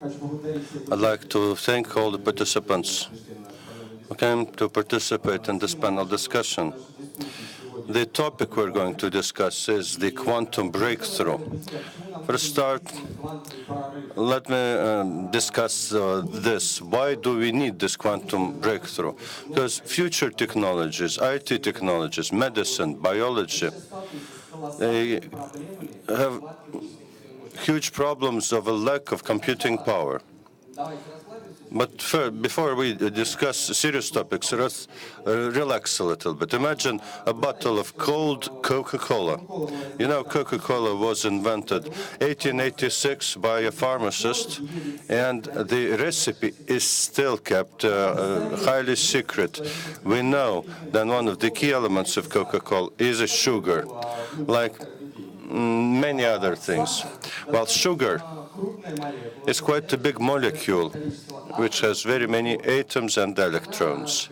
I'd like to thank all the participants who came to participate in this panel discussion. The topic we're going to discuss is the quantum breakthrough. For a start, let me discuss this. Why do we need this quantum breakthrough? Because future technologies, IT technologies, medicine, biology, they have huge problems of a lack of computing power. But first, before we discuss serious topics, let's relax a little bit. Imagine a bottle of cold Coca-Cola. You know, Coca-Cola was invented 1886 by a pharmacist, and the recipe is still kept highly secret. We know that one of the key elements of Coca-Cola is a sugar, like many other things. Well, sugar is quite a big molecule, which has very many atoms and electrons.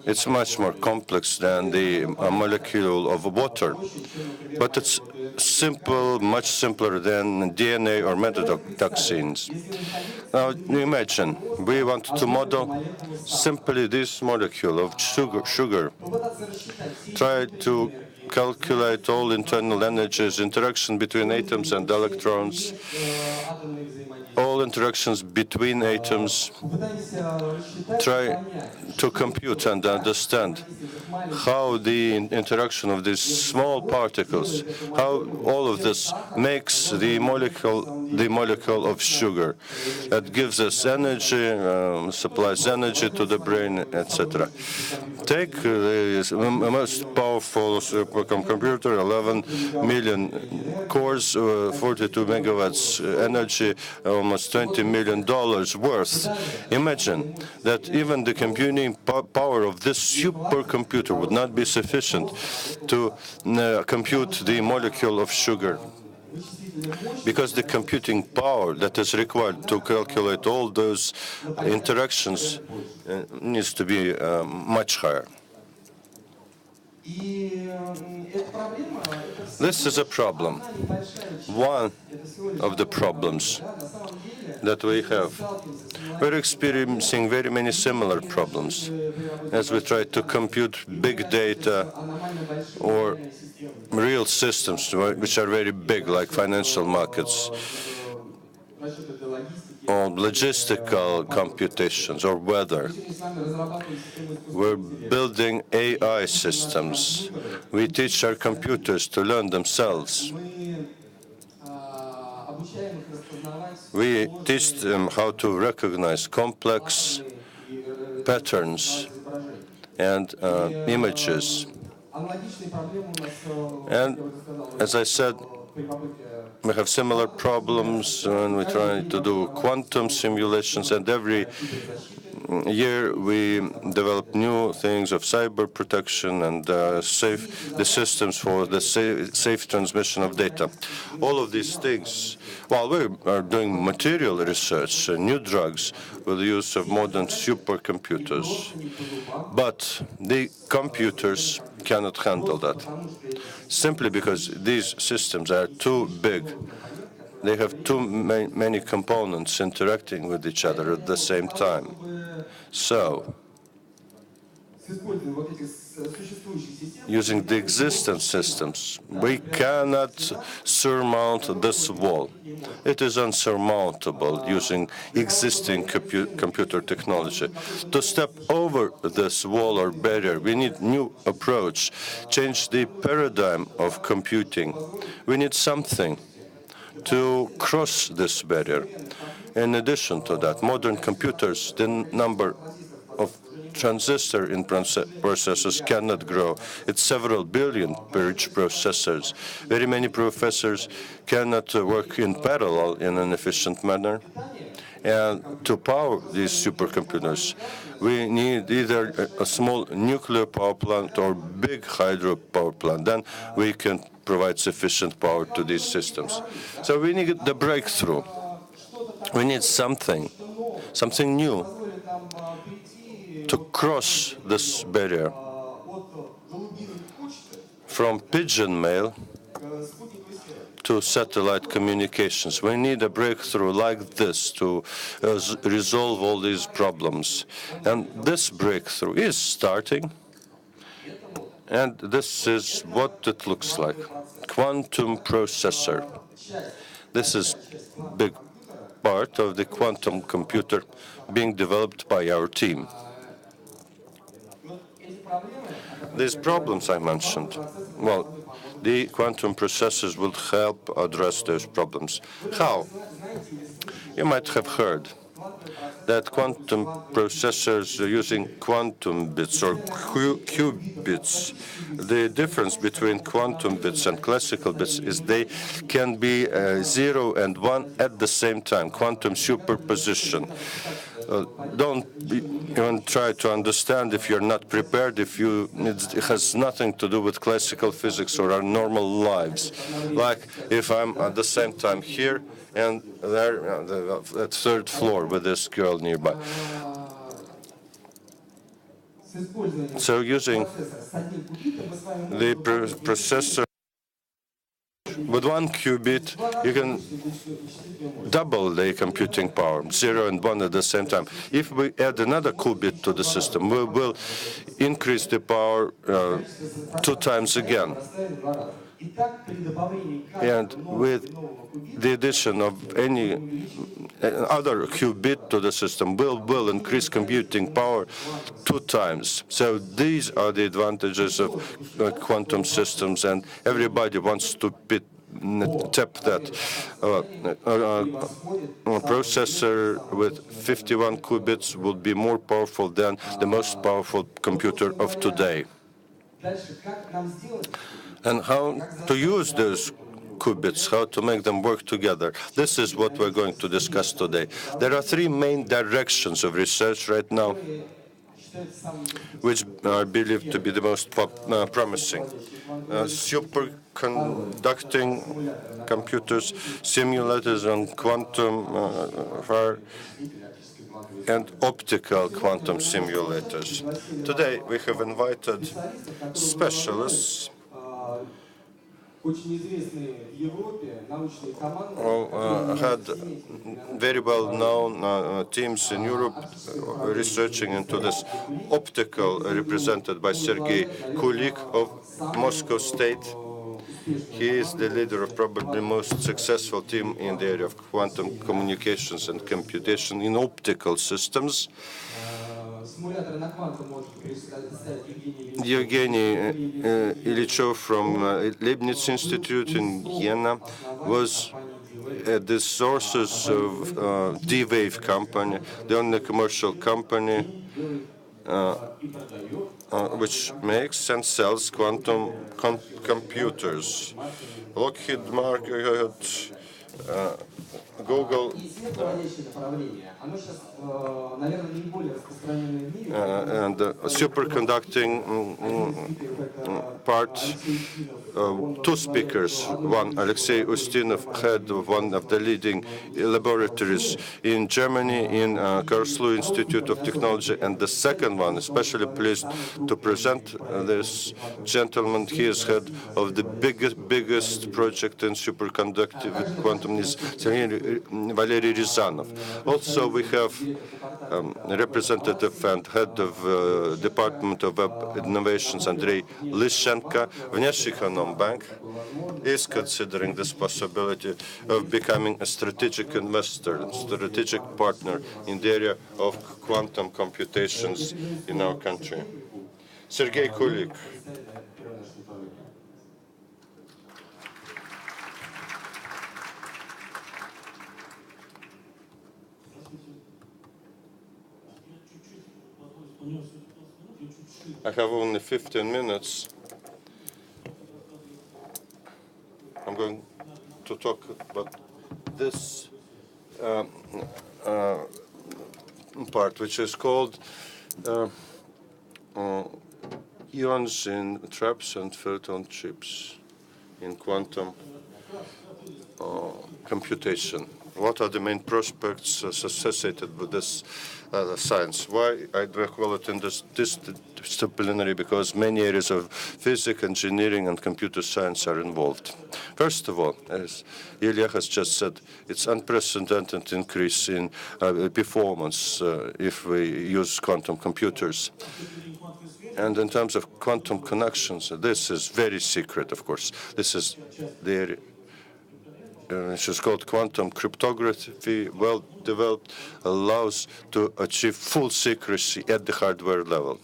It's much more complex than the molecule of water, but it's simple, much simpler than DNA or metadoxines. Now, imagine we want to model simply this molecule of sugar. Try to calculate all internal energies, interaction between atoms and electrons, all interactions between atoms. Try to compute and understand how the interaction of these small particles, how all of this makes the molecule of sugar that gives us energy, supplies energy to the brain, etc. Take the most powerful supercomputer, 11 million cores, 42 megawatts energy, almost $20 million worth. Imagine that even the computing power of this supercomputer would not be sufficient to compute the molecule of sugar, because the computing power that is required to calculate all those interactions needs to be much higher. This is a problem. One of the problems that we have. We're experiencing very many similar problems as we try to compute big data or real systems which are very big, like financial markets, or logistical computations, or weather. We're building AI systems. We teach our computers to learn themselves. We teach them how to recognize complex patterns and images. And as I said, we have similar problems when we try to do quantum simulations, and every year we develop new things of cyber protection and the systems for the safe transmission of data. All of these things, while we are doing material research, new drugs with the use of modern supercomputers, but the computers cannot handle that, simply because these systems are too big. They have too many components interacting with each other at the same time. So, using the existing systems, we cannot surmount this wall. It is unsurmountable using existing computer technology. To step over this wall or barrier, we need new approach, change the paradigm of computing. We need something to cross this barrier. In addition to that, modern computers, the number of transistor in processors cannot grow. It's several billion per each processors. Very many processors cannot work in parallel in an efficient manner. And to power these supercomputers, we need either a small nuclear power plant or big hydro power plant. Then we can provide sufficient power to these systems. So we need the breakthrough. We need something new to cross this barrier from pigeon mail to satellite communications. We need a breakthrough like this to resolve all these problems. And this breakthrough is starting. And this is what it looks like. Quantum processor. This is big part of the quantum computer being developed by our team. These problems I mentioned, well, the quantum processors will help address those problems. How? You might have heard that quantum processors are using quantum bits or qubits. The difference between quantum bits and classical bits is they can be 0 and 1 at the same time, quantum superposition. Don't even try to understand if you're not prepared, it has nothing to do with classical physics or our normal lives. Like if I'm at the same time here and there at third floor with this girl nearby. So using the processor with 1 qubit, you can double the computing power, 0 and 1 at the same time. If we add another qubit to the system, we will increase the power 2 times again. And with the addition of any other qubit to the system, will increase computing power 2 times. So these are the advantages of quantum systems, and everybody wants to tap that. A processor with 51 qubits will be more powerful than the most powerful computer of today. And how to use those qubits, how to make them work together. This is what we're going to discuss today. There are 3 main directions of research right now, which are believed to be the most promising. Superconducting computers, simulators on quantum and optical quantum simulators. Today we have invited specialists who had very well-known teams in Europe researching into this optical, represented by Sergei Kulik of Moscow State. He is the leader of probably the most successful team in the area of quantum communications and computation in optical systems. Evgeny Ilichov from Leibniz Institute in Vienna was at the sources of D-Wave company, the only commercial company which makes and sells quantum computers. Lockheed Market, Google, and superconducting part, 2 speakers. One, Alexei Ustinov, head of one of the leading laboratories in Germany, in Karlsruhe Institute of Technology, and the second one, especially pleased to present this gentleman. He is head of the biggest project in superconductive quantum, is Valery Ryazanov. Also, we have representative and head of Department of Web Innovations, Andrei Lyshenko. Vneshekonom Bank is considering this possibility of becoming a strategic investor, strategic partner in the area of quantum computations in our country. Sergei Kulik. I have only 15 minutes. I'm going to talk about this part, which is called ions in traps and photon chips in quantum computation. what are the main prospects associated with this science? Why I do call it interdisciplinary? Because many areas of physics, engineering, and computer science are involved. First of all, as Ilya has just said, it's unprecedented increase in performance if we use quantum computers. And in terms of quantum connections, this is very secret, of course. This is the it's called quantum cryptography, well developed, allows to achieve full secrecy at the hardware level.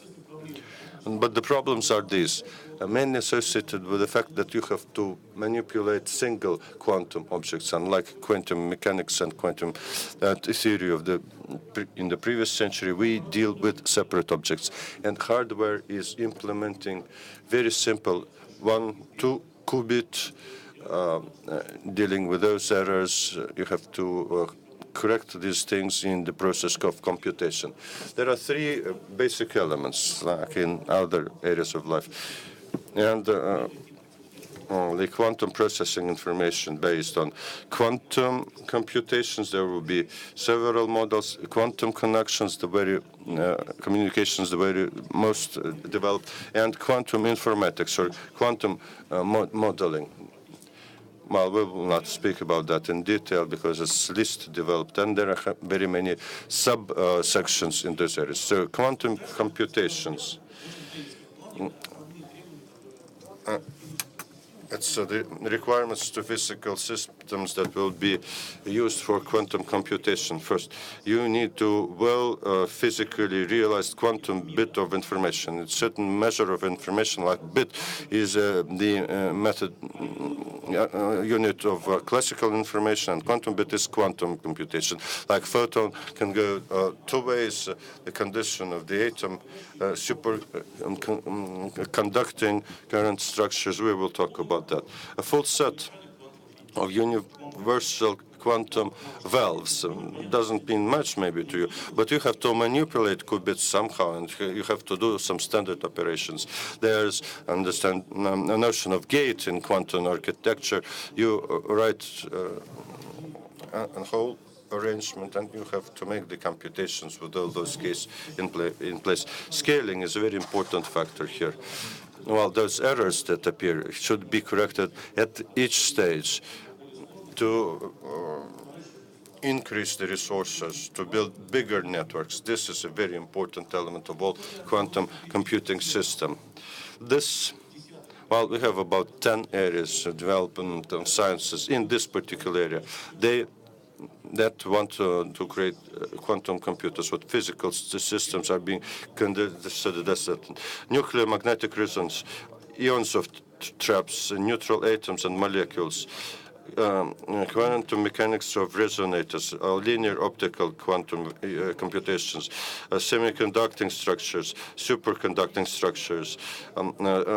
But the problems are these, mainly associated with the fact that you have to manipulate single quantum objects, unlike quantum mechanics and quantum theory in the previous century. We deal with separate objects, and hardware is implementing very simple 1-2 qubit. Dealing with those errors, you have to correct these things in the process of computation. There are three basic elements, like in other areas of life. And the quantum processing information based on quantum computations. There will be several models. Quantum connections, the very communications, the very most developed, and quantum informatics or quantum modeling. Well, we will not speak about that in detail because it's least developed, and there are very many sub-sections in this area. So quantum computations. It's the requirements to physical systems that will be used for quantum computation. First, you need to physically realize quantum bit of information. It's certain measure of information, like bit is the method unit of classical information, and quantum bit is quantum computation. Like photon can go two ways. The condition of the atom, conducting current structures. We will talk about that. A full set of universal quantum valves doesn't mean much maybe to you, but you have to manipulate qubits somehow, and you have to do some standard operations. There's a notion of gate in quantum architecture. You write a whole arrangement, and you have to make the computations with all those gates in place. Scaling is a very important factor here. Well, those errors that appear should be corrected at each stage to increase the resources to build bigger networks. This is a very important element of all quantum computing system. Well, we have about 10 areas of development of sciences in this particular area. That want to create quantum computers with physical systems are being considered as certain. Nuclear magnetic resonance, ions of traps, neutral atoms and molecules, quantum mechanics of resonators, linear optical quantum computations, semiconducting structures, superconducting structures,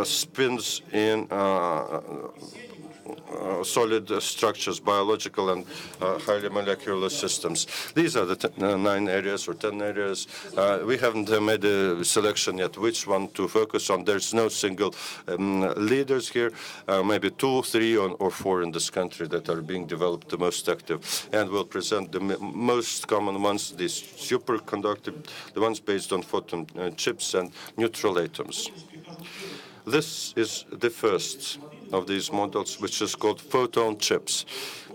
spins in solid structures, biological and highly molecular systems. These are the 9 areas or 10 areas. We haven't made a selection yet which one to focus on. There's no single leaders here. Maybe 2, 3, or 4 in this country that are being developed the most active. And we'll present the most common ones, these superconductive, the ones based on photon chips and neutral atoms. This is the first of these models, which is called photon chips.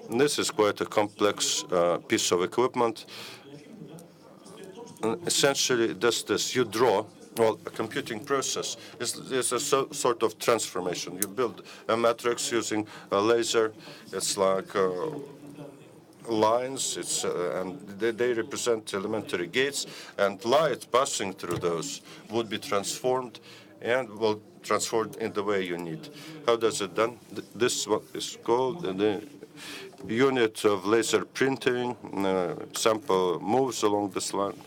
And this is quite a complex piece of equipment. And essentially, does this: you draw. Well, a computing process is a sort of transformation. You build a matrix using a laser. It's like lines. And they represent elementary gates, and light passing through those would be transformed and will transformed in the way you need. How does it done? This is what is called the unit of laser printing. Sample moves along this line,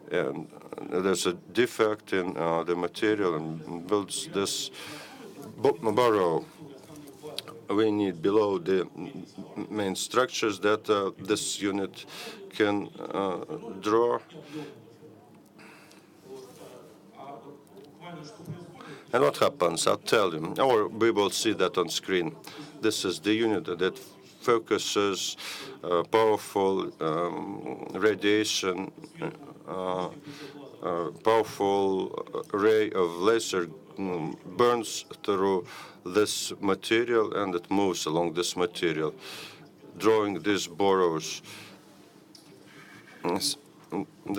and there's a defect in the material and builds this burrow. We need below the main structures that this unit can draw. And what happens? I'll tell you, or we will see that on screen. This is the unit that focuses powerful radiation, powerful ray of laser burns through this material and it moves along this material, drawing these burrows.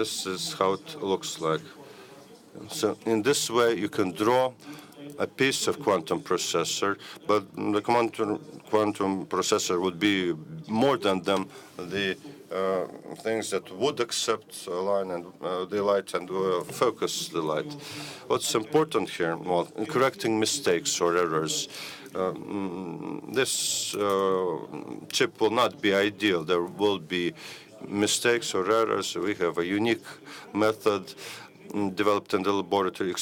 This is how it looks like. So in this way, you can draw a piece of quantum processor, but the quantum processor would be more than them, the things that would accept a line and the light and focus the light. What's important here? Well, in correcting mistakes or errors. This chip will not be ideal. There will be mistakes or errors. We have a unique method developed in the laboratory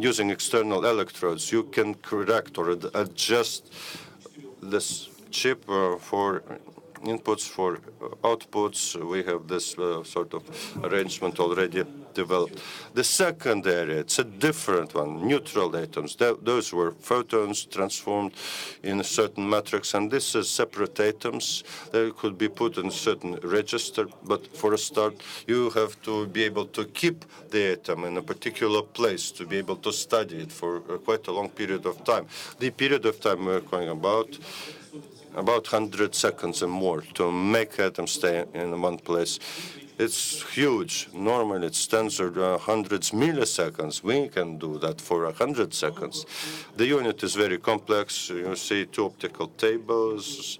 using external electrodes. You can correct or adjust this chip for inputs, for outputs. We have this sort of arrangement already developed. The second area, it's a different one, neutral atoms. Those were photons transformed in a certain matrix, and this is separate atoms. They could be put in a certain register, but for a start, you have to be able to keep the atom in a particular place to be able to study it for quite a long period of time. The period of time we're going about 100 seconds and more to make atoms stay in one place. It's huge. Normally, it's tens or hundreds milliseconds. We can do that for 100 seconds. The unit is very complex. You see two optical tables.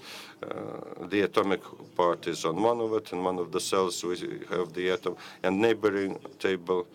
The atomic part is on one of it. In one of the cells, we have the atom. And neighboring table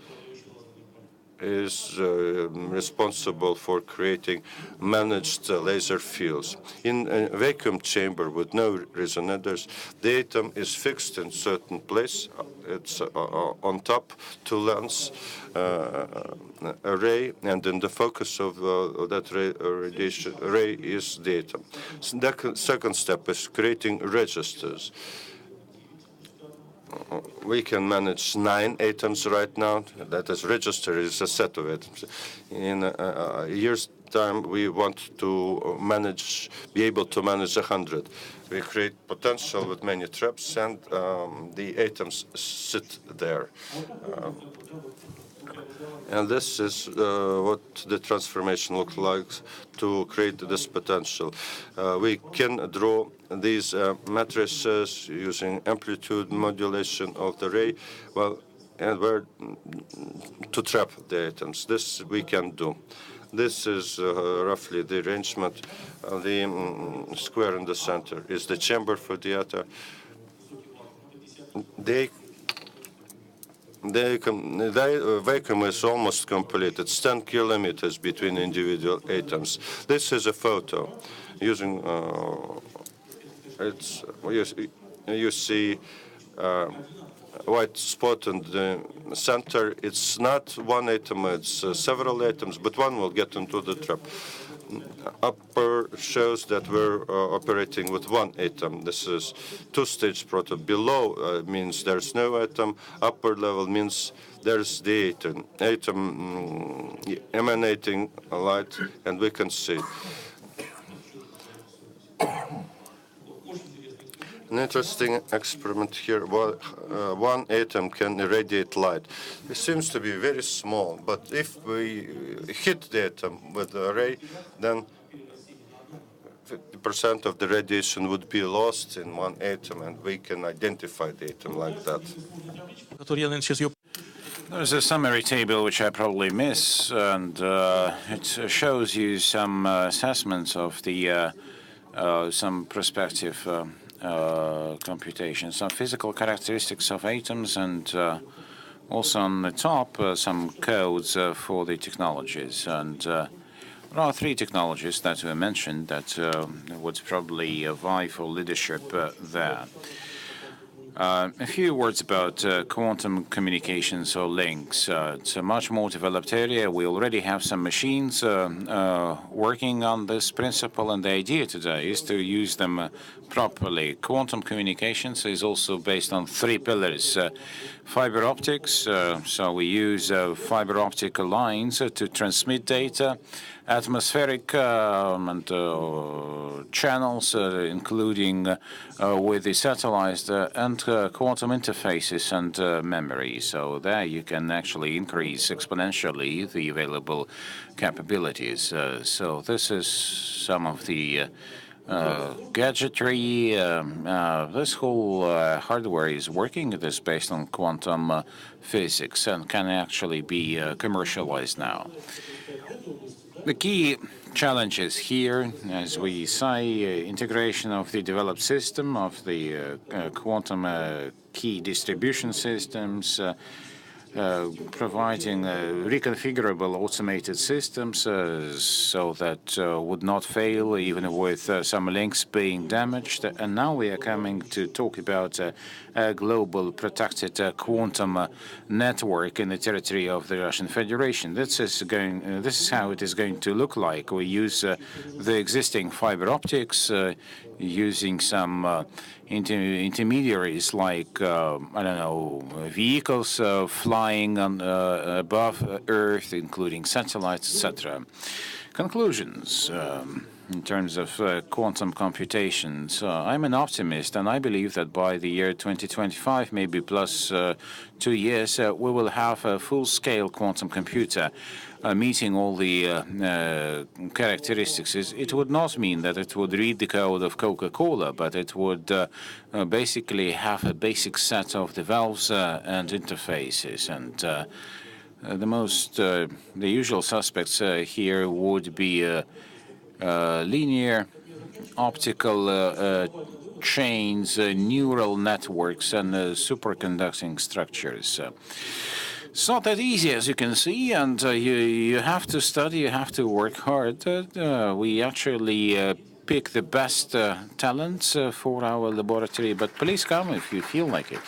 is responsible for creating managed laser fields. In a vacuum chamber with no resonators, the atom is fixed in certain place. It's on top, two lens array, and in the focus of that radiation ray is the atom. The second step is creating registers. We can manage 9 atoms right now. That is, register is a set of atoms. In a year's time, we want to be able to manage 100. We create potential with many traps, and the atoms sit there. And this is what the transformation looks like to create this potential. We can draw these matrices using amplitude modulation of the ray, and where to trap the atoms. This we can do. This is roughly the arrangement. The square in the center is the chamber for the atom. The vacuum is almost complete. It's 10 kilometers between individual atoms. This is a photo using you see white spot in the center. It's not one atom, it's several atoms, but one will get into the trap. Upper shows that we're operating with one atom. This is two-stage proto. Below means there's no atom. Upper level means there's the atom emanating light, and we can see. An interesting experiment here. One atom can irradiate light. It seems to be very small, but if we hit the atom with a ray, then 50% of the radiation would be lost in one atom, and we can identify the atom like that. There's a summary table which I probably miss, and it shows you some assessments of the some prospective computations, some physical characteristics of atoms, and also on the top some codes for the technologies. And there are 3 technologies that were mentioned that would probably vie for leadership there. A few words about quantum communications or links. It's a much more developed area. We already have some machines working on this principle, and the idea today is to use them properly. Quantum communications is also based on three pillars. Fiber optics, so we use fiber optic lines to transmit data, atmospheric and channels, including with the satellites and quantum interfaces and memory. So there you can actually increase exponentially the available capabilities. So this is some of the gadgetry. This whole hardware is working. It is based on quantum physics and can actually be commercialized now. The key challenges here, as we say, integration of the developed system of the quantum key distribution systems, providing reconfigurable automated systems so that would not fail even with some links being damaged. And now we are coming to talk about a global protected quantum network in the territory of the Russian Federation. This is how it is going to look like. We use the existing fiber optics, using some intermediaries like, I don't know, vehicles flying on, above Earth, including satellites, etc. Conclusions in terms of quantum computations. I'm an optimist, and I believe that by the year 2025, maybe plus 2 years, we will have a full-scale quantum computer meeting all the characteristics. It would not mean that it would read the code of Coca-Cola, but it would basically have a basic set of the valves and interfaces. And the usual suspects here would be linear, optical chains, neural networks, and superconducting structures. It's not that easy, as you can see, and you have to study, you have to work hard. We actually pick the best talents for our laboratory, but please come if you feel like it.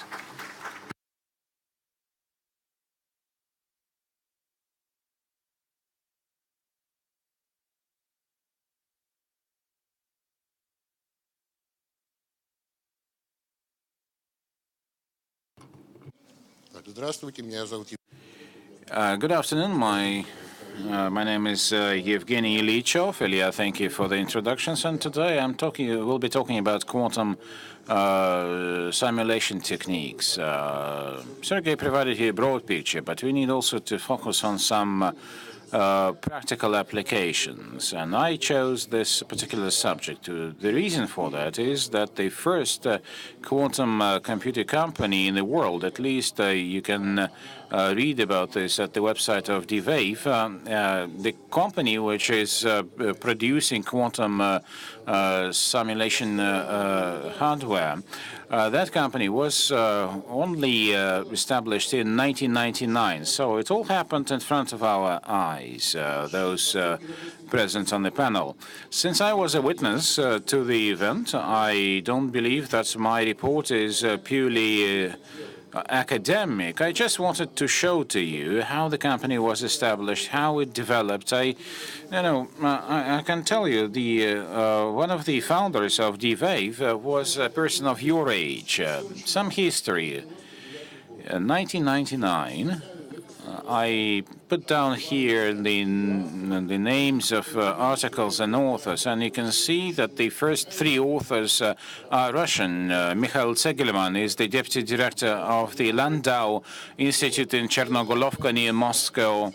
Good afternoon. My name is Yevgeny Ilichov. Ilya, thank you for the introductions. And today we'll be talking about quantum simulation techniques. Sergey provided here a broad picture, but we need also to focus on some practical applications. And I chose this particular subject. The reason for that is that the first quantum computer company in the world, at least you can read about this at the website of DVAVE, the company which is producing quantum simulation hardware. That company was only established in 1999, so it all happened in front of our eyes, those present on the panel. Since I was a witness to the event, I don't believe that my report is purely academic. I just wanted to show to you how the company was established, how it developed. I can tell you, one of the founders of DVAVE was a person of your age. Some history. In 1999, I put down here the names of articles and authors, and you can see that the first three authors are Russian. Mikhail Tsegelman is the deputy director of the Landau Institute in Chernogolovka near Moscow.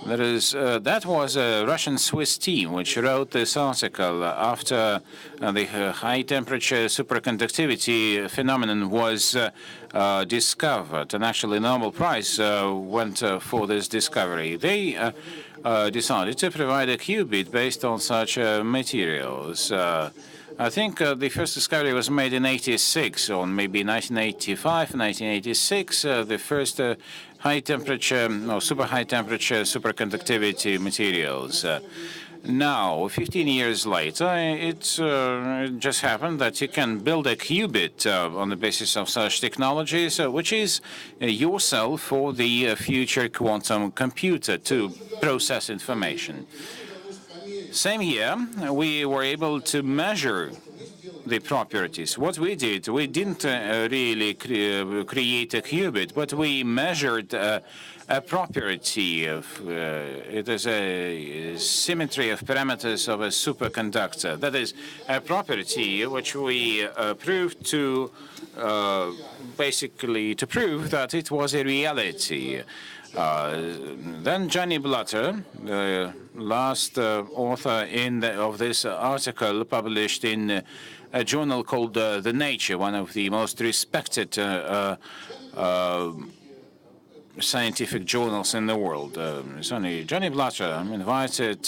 That was a Russian-Swiss team which wrote this article after the high-temperature superconductivity phenomenon was discovered, and actually Nobel Prize went for this discovery. They decided to provide a qubit based on such materials. I think the first discovery was made in 86, or maybe 1985, 1986. The first high temperature or super high temperature superconductivity materials. Now, 15 years later, it just happened that you can build a qubit on the basis of such technologies, which is yourself for the future quantum computer to process information. Same here, we were able to measure the properties. What we did, we didn't really create a qubit, but we measured a property of, it is a symmetry of parameters of a superconductor. That is a property which we proved to, basically to prove that it was a reality. Then Johnny Blatter, the last author of this article, published in a journal called The Nature, one of the most respected scientific journals in the world. Johnny Blatter invited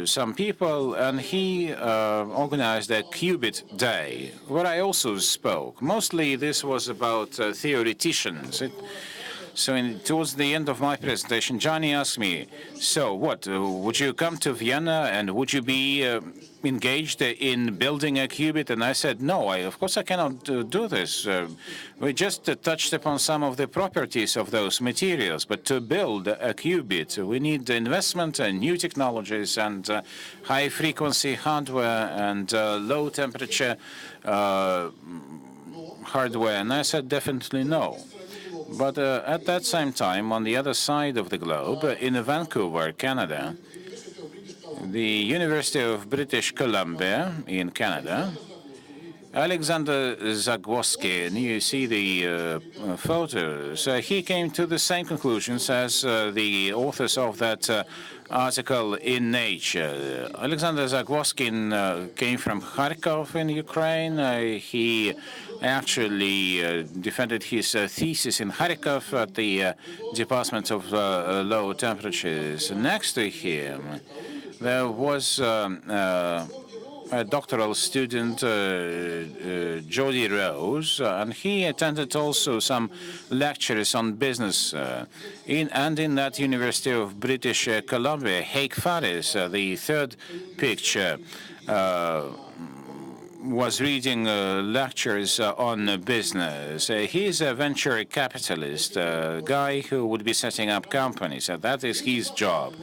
some people, and he organized a qubit day, where I also spoke. Mostly this was about theoreticians. Towards the end of my presentation, Johnny asked me, so what, would you come to Vienna and would you be engaged in building a qubit? And I said, no, of course I cannot do this. We just touched upon some of the properties of those materials, but to build a qubit, we need investment and new technologies and high-frequency hardware and low-temperature hardware. And I said, definitely no. But at that same time, on the other side of the globe, in Vancouver, Canada, the University of British Columbia in Canada, Alexander Zagwoski, and you see the photos, he came to the same conclusions as the authors of that article in Nature. Alexander Zagwoski came from Kharkov in Ukraine. He actually defended his thesis in Kharkov at the Department of Low Temperatures. Next to him, there was a doctoral student, Jody Rose, and he attended also some lectures on business. In that University of British Columbia, Haig Faris, the third picture, was reading lectures on business. He's a venture capitalist, a guy who would be setting up companies. That is his job.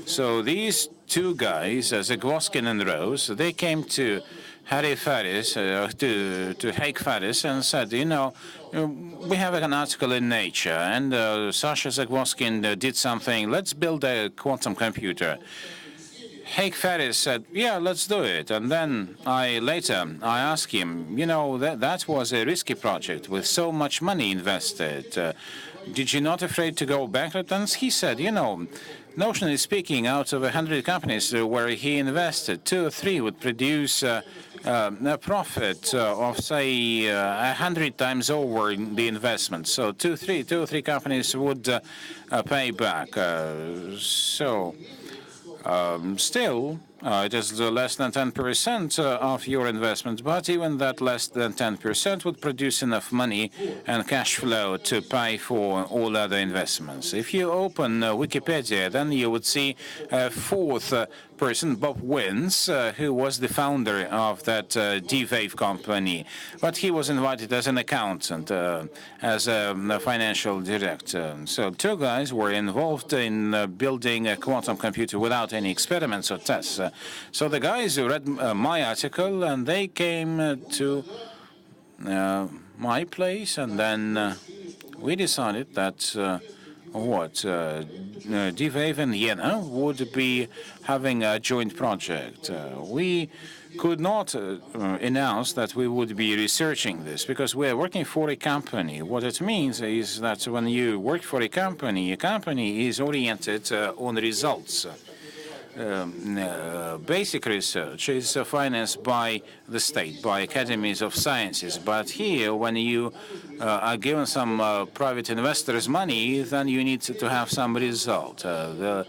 So these two guys, Zagwoski and Rose, they came to Harry Faris, to Haig Faris, and said, you know, we have an article in Nature, and Sasha Zagwoski did something. Let's build a quantum computer. Haig Faris said, yeah, let's do it. And then I asked him, you know, that was a risky project with so much money invested. Did you not afraid to go bankrupt? And he said, you know, notionally speaking, out of 100 companies where he invested, 2 or 3 would produce a profit of, say, 100 times over the investment. So 2 or 3 companies would pay back. Still, it is less than 10% of your investment, but even that less than 10% would produce enough money and cash flow to pay for all other investments. If you open Wikipedia, then you would see a fourth person, Bob Wins, who was the founder of that D-Wave company, but he was invited as an accountant, as a financial director. So 2 guys were involved in building a quantum computer without any experiments or tests. So the guys who read my article, and they came to my place, and then we decided that D-Wave and Jena would be having a joint project. We could not announce that we would be researching this because we are working for a company. What it means is that when you work for a company is oriented on results. Basic research is financed by the state, by academies of sciences. But here, when you are given some private investors money, then you need to have some result. The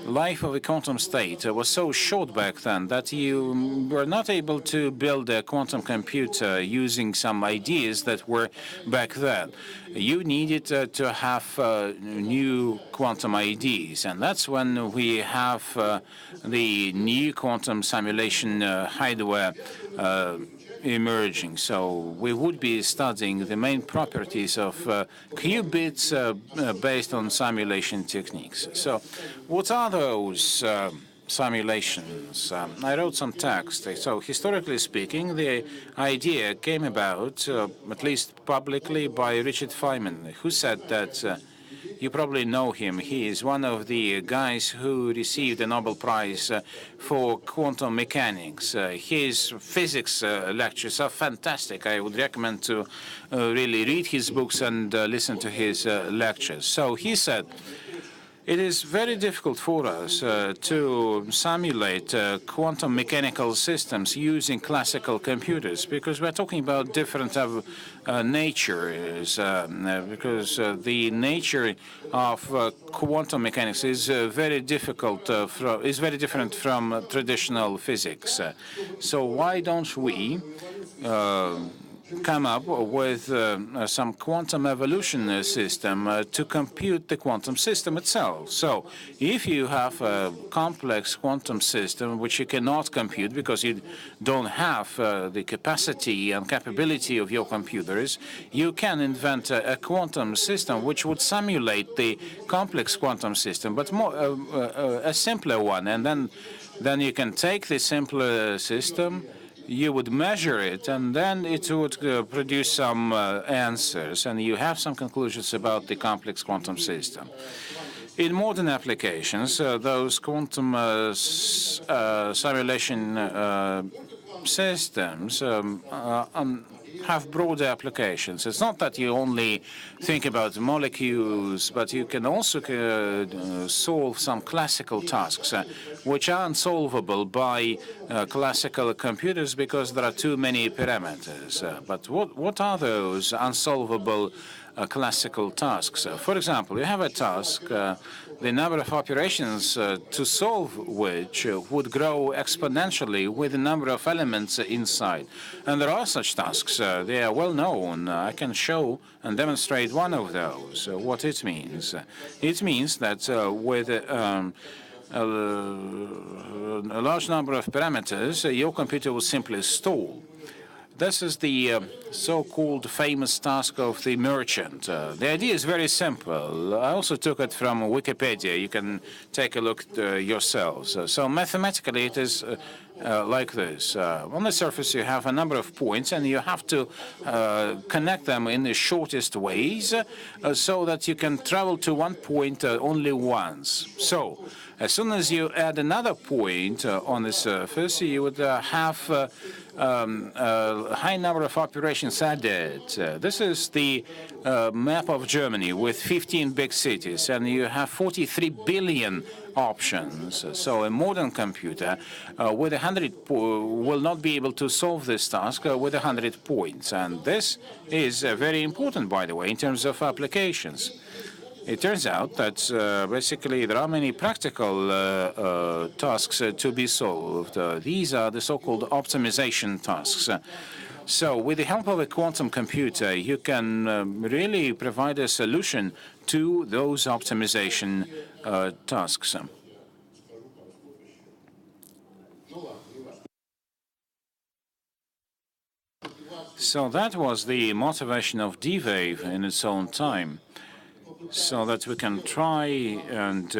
life of a quantum state was so short back then that you were not able to build a quantum computer using some ideas that were back then. You needed to have new quantum ideas, and that's when we have the new quantum simulation hardware emerging. So we would be studying the main properties of qubits based on simulation techniques. So what are those simulations? I wrote some text. So historically speaking, the idea came about, at least publicly, by Richard Feynman, who said that you probably know him. He is one of the guys who received the Nobel Prize for quantum mechanics. His physics lectures are fantastic. I would recommend to really read his books and listen to his lectures. So he said, it is very difficult for us to simulate quantum mechanical systems using classical computers because we're talking about different natures, because the nature of quantum mechanics is very difficult, is very different from traditional physics. So why don't we come up with some quantum evolution system to compute the quantum system itself. So if you have a complex quantum system which you cannot compute because you don't have the capacity and capability of your computers, you can invent a quantum system which would simulate the complex quantum system, but more a simpler one. And then you can take the simpler system, you would measure it, and then it would produce some answers, and you have some conclusions about the complex quantum system. In modern applications, those quantum simulation systems have broader applications. It's not that you only think about molecules, but you can also solve some classical tasks which are unsolvable by classical computers because there are too many parameters. But what are those unsolvable classical tasks? For example, you have a task, the number of operations to solve which would grow exponentially with the number of elements inside. And there are such tasks. They are well known. I can show and demonstrate one of those. What it means. It means that with a large number of parameters, your computer will simply stall. This is the so-called famous task of the merchant. The idea is very simple. I also took it from Wikipedia. You can take a look yourselves. So mathematically, it is like this. On the surface, you have a number of points, and you have to connect them in the shortest ways so that you can travel to one point only once. So as soon as you add another point on the surface, you would have a high number of operations added. This is the map of Germany with 15 big cities, and you have 43 billion options. So a modern computer with 100 will not be able to solve this task with 100 points. And this is very important, by the way, in terms of applications. It turns out that basically there are many practical tasks to be solved. These are the so-called optimization tasks. So with the help of a quantum computer, you can really provide a solution to those optimization tasks. So that was the motivation of D-Wave in its own time, so that we can try and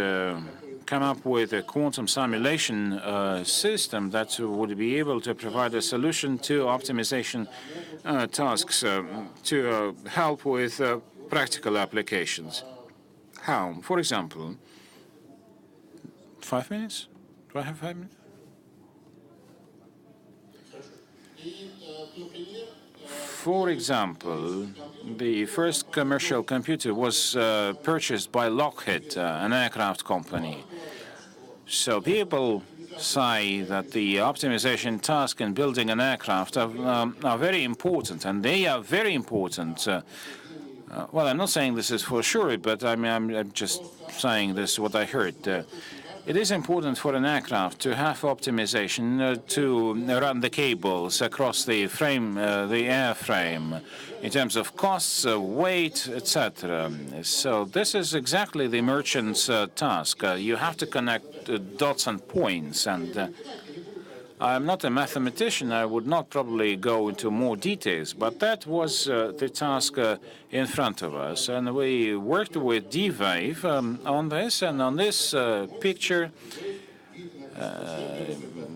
come up with a quantum simulation system that would be able to provide a solution to optimization tasks to help with practical applications. How? For example, 5 minutes? Do I have 5 minutes? For example, the first commercial computer was purchased by Lockheed, an aircraft company. So people say that the optimization task in building an aircraft are very important, and they are very important. Well, I'm not saying this is for sure, but I'm just saying this what I heard. It is important for an aircraft to have optimization to run the cables across the frame, the airframe, in terms of costs, weight, etc. So this is exactly the merchant's task. You have to connect dots and points, and I'm not a mathematician. I would not probably go into more details, but that was the task in front of us. And we worked with D-Wave on this. And on this picture,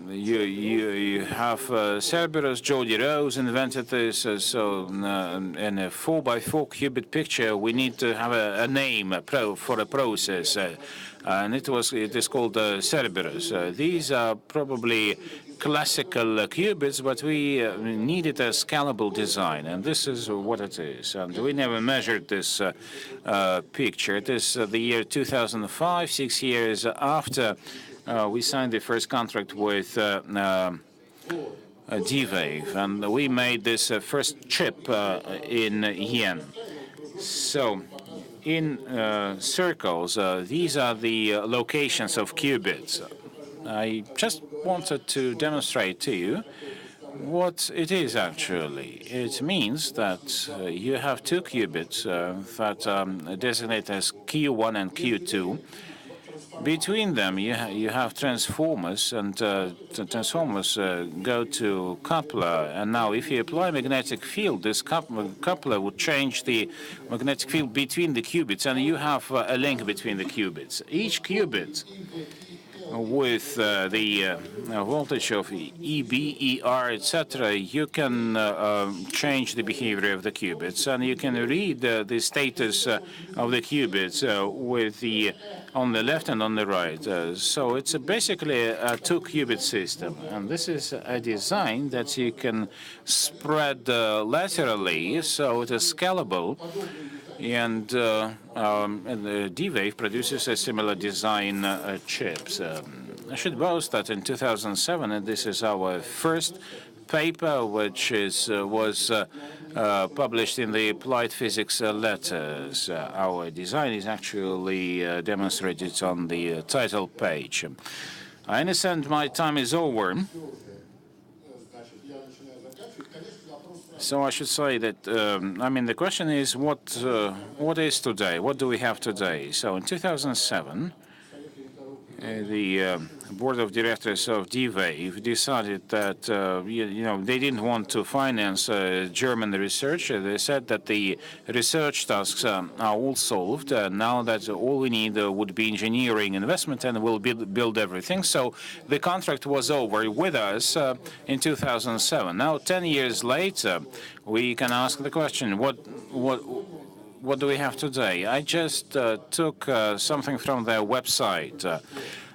you have Cerberus. Jody Rose invented this. So in a 4x4 qubit picture, we need to have a name for a process. And it is called Cerberus. These are probably classical qubits, but we needed a scalable design, and this is what it is. And we never measured this picture. It is the year 2005, 6 years after we signed the first contract with D-Wave, and we made this first chip in yen. So in circles, these are the locations of qubits. I just wanted to demonstrate to you what it is actually. It means that you have two qubits that are designated as Q1 and Q2. Between them, you have transformers, and the transformers go to coupler. And now, if you apply magnetic field, this coupler would change the magnetic field between the qubits, and you have a link between the qubits. Each qubit with the voltage of EB, ER, etc., you can change the behavior of the qubits, and you can read the status of the qubits with the on the left and on the right. So it's basically a two-qubit system, and this is a design that you can spread laterally, so it is scalable. And the D-Wave produces a similar design chips. I should boast that in 2007, and this is our first paper, which was published in the Applied Physics Letters. Our design is actually demonstrated on the title page. I understand my time is over. So I should say that, the question is, what is today? What do we have today? So in 2007, the board of directors of D-Wave decided that, they didn't want to finance German research. They said that the research tasks are all solved. Now that all we need would be engineering investment, and we'll build everything. So the contract was over with us in 2007. Now, 10 years later, we can ask the question, what do we have today? I just took something from their website,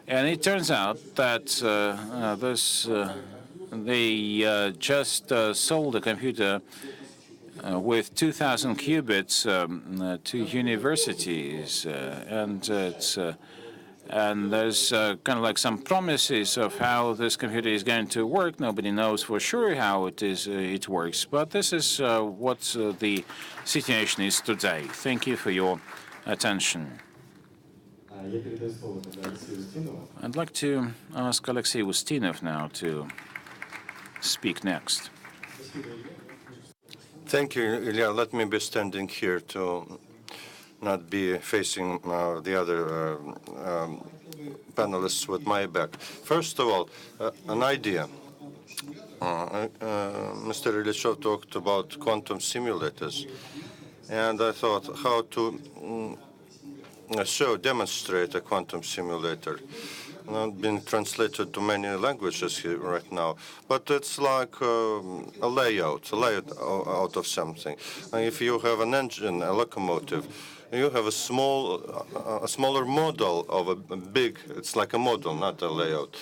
and it turns out that they just sold a computer with 2,000 qubits to universities, and there's kind of like some promises of how this computer is going to work. Nobody knows for sure how it works, but this is what the situation is today. Thank you for your attention. I'd like to ask Alexei Ustinov now to speak next. Thank you, Ilya. Let me be standing here to not be facing the other panelists with my back. First of all, an idea. Mr. Ilyachov talked about quantum simulators, and I thought how to demonstrate a quantum simulator. Not been translated to many languages here right now, but it's like a layout out of something. If you have an engine, a locomotive, you have a smaller model of a big. It's like a model, not a layout.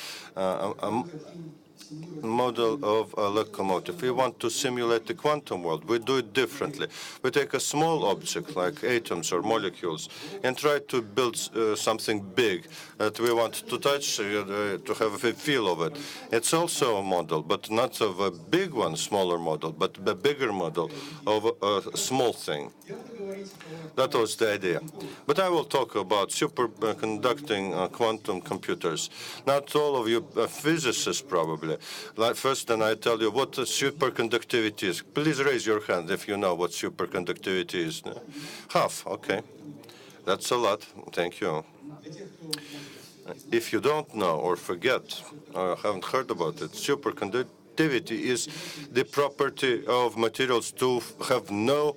model of a locomotive. We want to simulate the quantum world. We do it differently. We take a small object like atoms or molecules and try to build something big that we want to touch, to have a feel of it. It's also a model, but not of a big one, smaller model, but a bigger model of a small thing. That was the idea. But I will talk about superconducting quantum computers. Not all of you physicists probably. First, then I tell you what superconductivity is. Please raise your hand if you know what superconductivity is. Half, okay. That's a lot. Thank you. If you don't know or forget or haven't heard about it, superconductivity is the property of materials to have no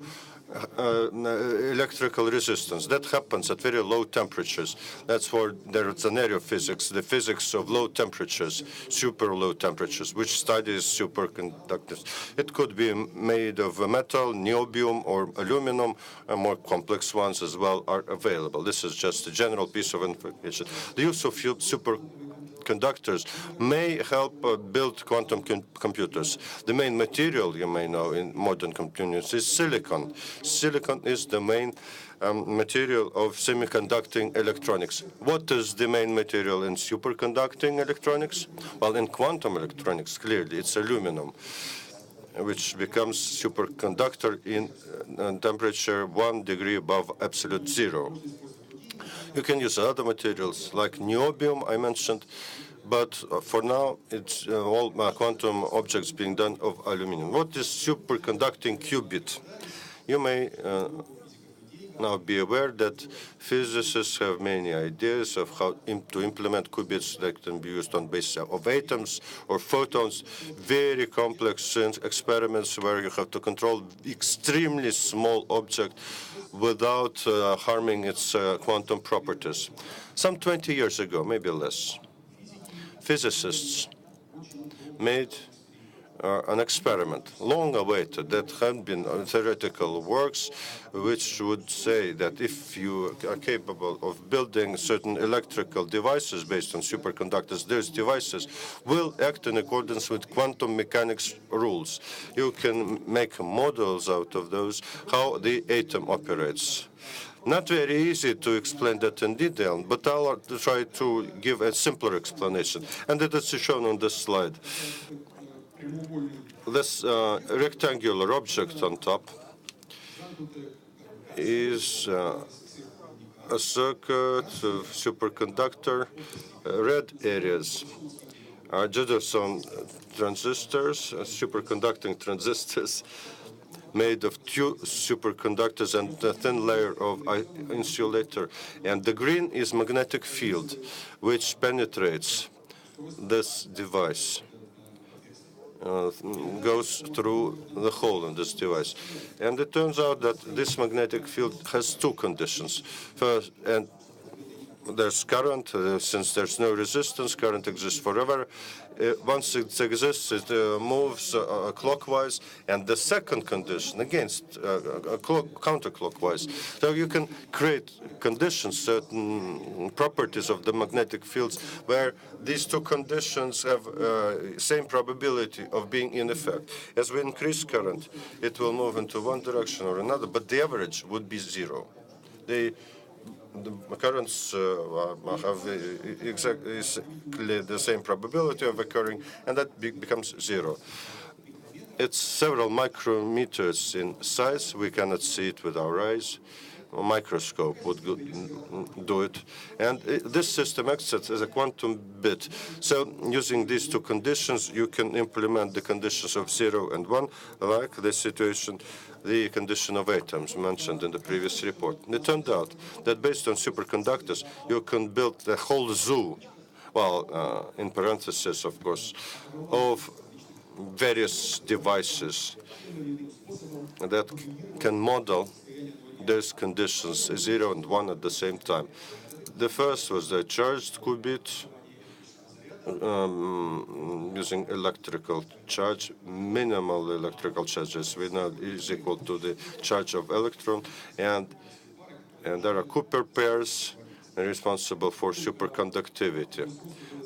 electrical resistance. That happens at very low temperatures. That's for there's an area of physics, the physics of low temperatures, super low temperatures, which studies superconductors. It could be made of metal, niobium, or aluminum. More complex ones as well are available. This is just a general piece of information. The use of superconductors may help build quantum computers. The main material, you may know, in modern computers is silicon. Silicon is the main material of semiconducting electronics. What is the main material in superconducting electronics? Well, in quantum electronics, clearly, it's aluminum, which becomes superconductor in temperature 1 degree above absolute zero. You can use other materials like niobium, I mentioned, but for now, it's all quantum objects being done of aluminum. What is superconducting qubit? You may now be aware that physicists have many ideas of how to implement qubits that can be used on basis of atoms or photons, very complex experiments where you have to control extremely small object without harming its quantum properties. Some 20 years ago, maybe less, physicists made an experiment, long awaited, that had been theoretical works, which would say that if you are capable of building certain electrical devices based on superconductors, those devices will act in accordance with quantum mechanics rules. You can make models out of those, how the atom operates. Not very easy to explain that in detail, but I'll try to give a simpler explanation. And that is shown on this slide. This rectangular object on top is a circuit of superconductor. Red areas are Jefferson transistors, superconducting transistors, made of two superconductors and a thin layer of insulator. And the green is magnetic field, which penetrates this device. Goes through the hole in this device. And it turns out that this magnetic field has two conditions. First, and there's current, since there's no resistance, current exists forever. Once it exists, it moves clockwise, and the second condition, against counterclockwise. So you can create conditions, certain properties of the magnetic fields, where these two conditions have same probability of being in effect. As we increase current, it will move into one direction or another, but the average would be zero. The currents have exactly the same probability of occurring, and that becomes zero. It's several micrometers in size. We cannot see it with our eyes. A microscope would do it. And this system acts as a quantum bit. So using these two conditions, you can implement the conditions of 0 and 1, like the situation, the condition of atoms mentioned in the previous report. And it turned out that based on superconductors, you can build the whole zoo, well, in parentheses, of course, of various devices that can model those conditions, 0 and 1 at the same time. The first was the charged qubit, using electrical charge, minimal electrical charges we know is equal to the charge of electron, and there are Cooper pairs responsible for superconductivity.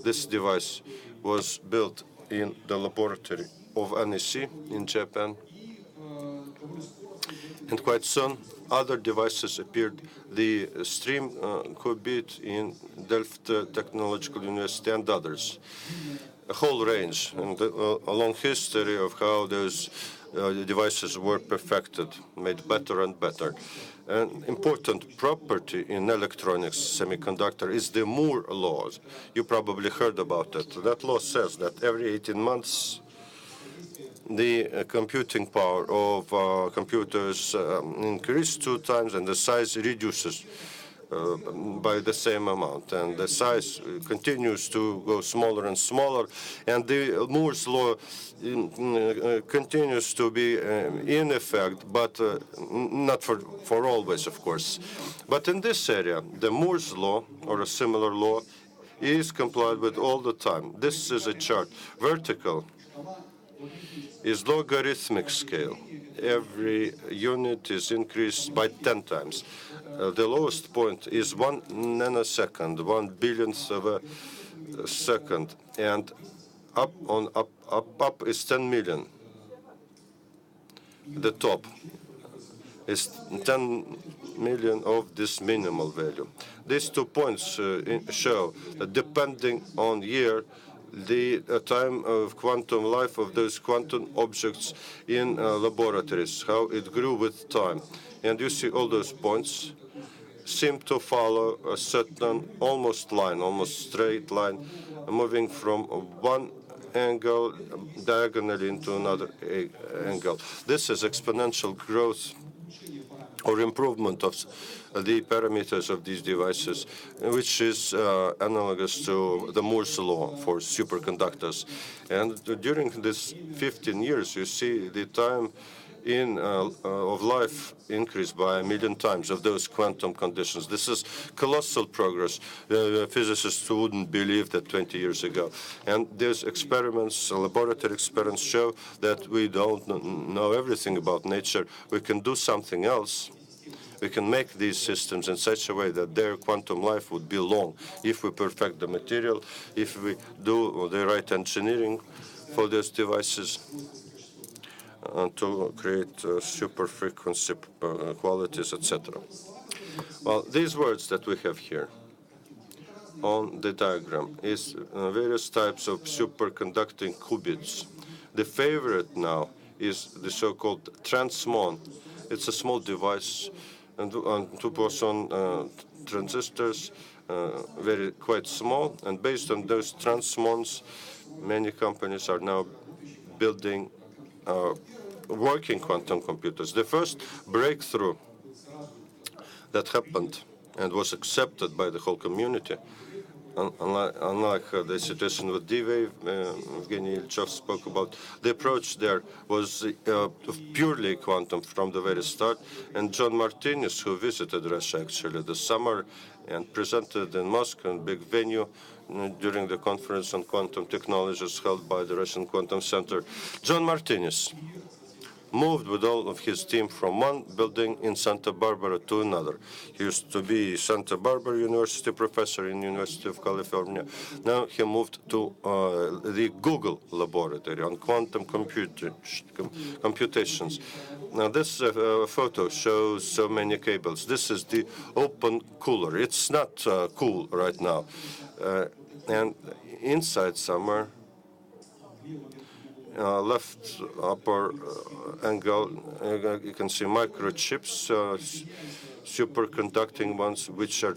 This device was built in the laboratory of NEC in Japan. And quite soon, other devices appeared. The Stream Qubit in Delft Technological University and others. A whole range and a long history of how those devices were perfected, made better and better. An important property in electronics semiconductor is the Moore law. You probably heard about it. That law says that every 18 months, the computing power of computers increases 2 times and the size reduces by the same amount, and the size continues to go smaller and smaller, and the Moore's law continues to be in effect, but not for always, of course. But in this area, the Moore's law, or a similar law, is complied with all the time. This is a chart. Vertical is logarithmic scale. Every unit is increased by 10 times. The lowest point is 1 nanosecond, 1 billionth of a second, and up is 10 million. The top is 10 million of this minimal value. These 2 points show that depending on year, the time of quantum life of those quantum objects in laboratories, how it grew with time. And you see all those points seem to follow a certain almost straight line, moving from one angle diagonally into another angle. This is exponential growth or improvement of the parameters of these devices, which is analogous to the Moore's law for superconductors. And during this 15 years, you see the time of life increased by 1 million times of those quantum conditions. This is colossal progress. Physicists wouldn't believe that 20 years ago. And these experiments, laboratory experiments, show that we don't know everything about nature. We can do something else. We can make these systems in such a way that their quantum life would be long if we perfect the material, if we do the right engineering for these devices, to create super frequency qualities, etc. Well, these words that we have here on the diagram is various types of superconducting qubits. The favorite now is the so-called transmon. It's a small device and 2-boson transistors, quite small, and based on those transmons, many companies are now building working quantum computers. The first breakthrough that happened and was accepted by the whole community, unlike the situation with D-Wave, Evgeny Ilchev spoke about, the approach there was purely quantum from the very start. And John Martinez, who visited Russia actually this summer and presented in Moscow, in a big venue, during the conference on quantum technologies held by the Russian Quantum Center. John Martinez moved with all of his team from one building in Santa Barbara to another. He used to be Santa Barbara University professor in the University of California. Now he moved to the Google laboratory on quantum computations. Now this photo shows so many cables. This is the open cooler. It's not cool right now. And inside somewhere, left upper angle, you can see microchips, superconducting ones, which are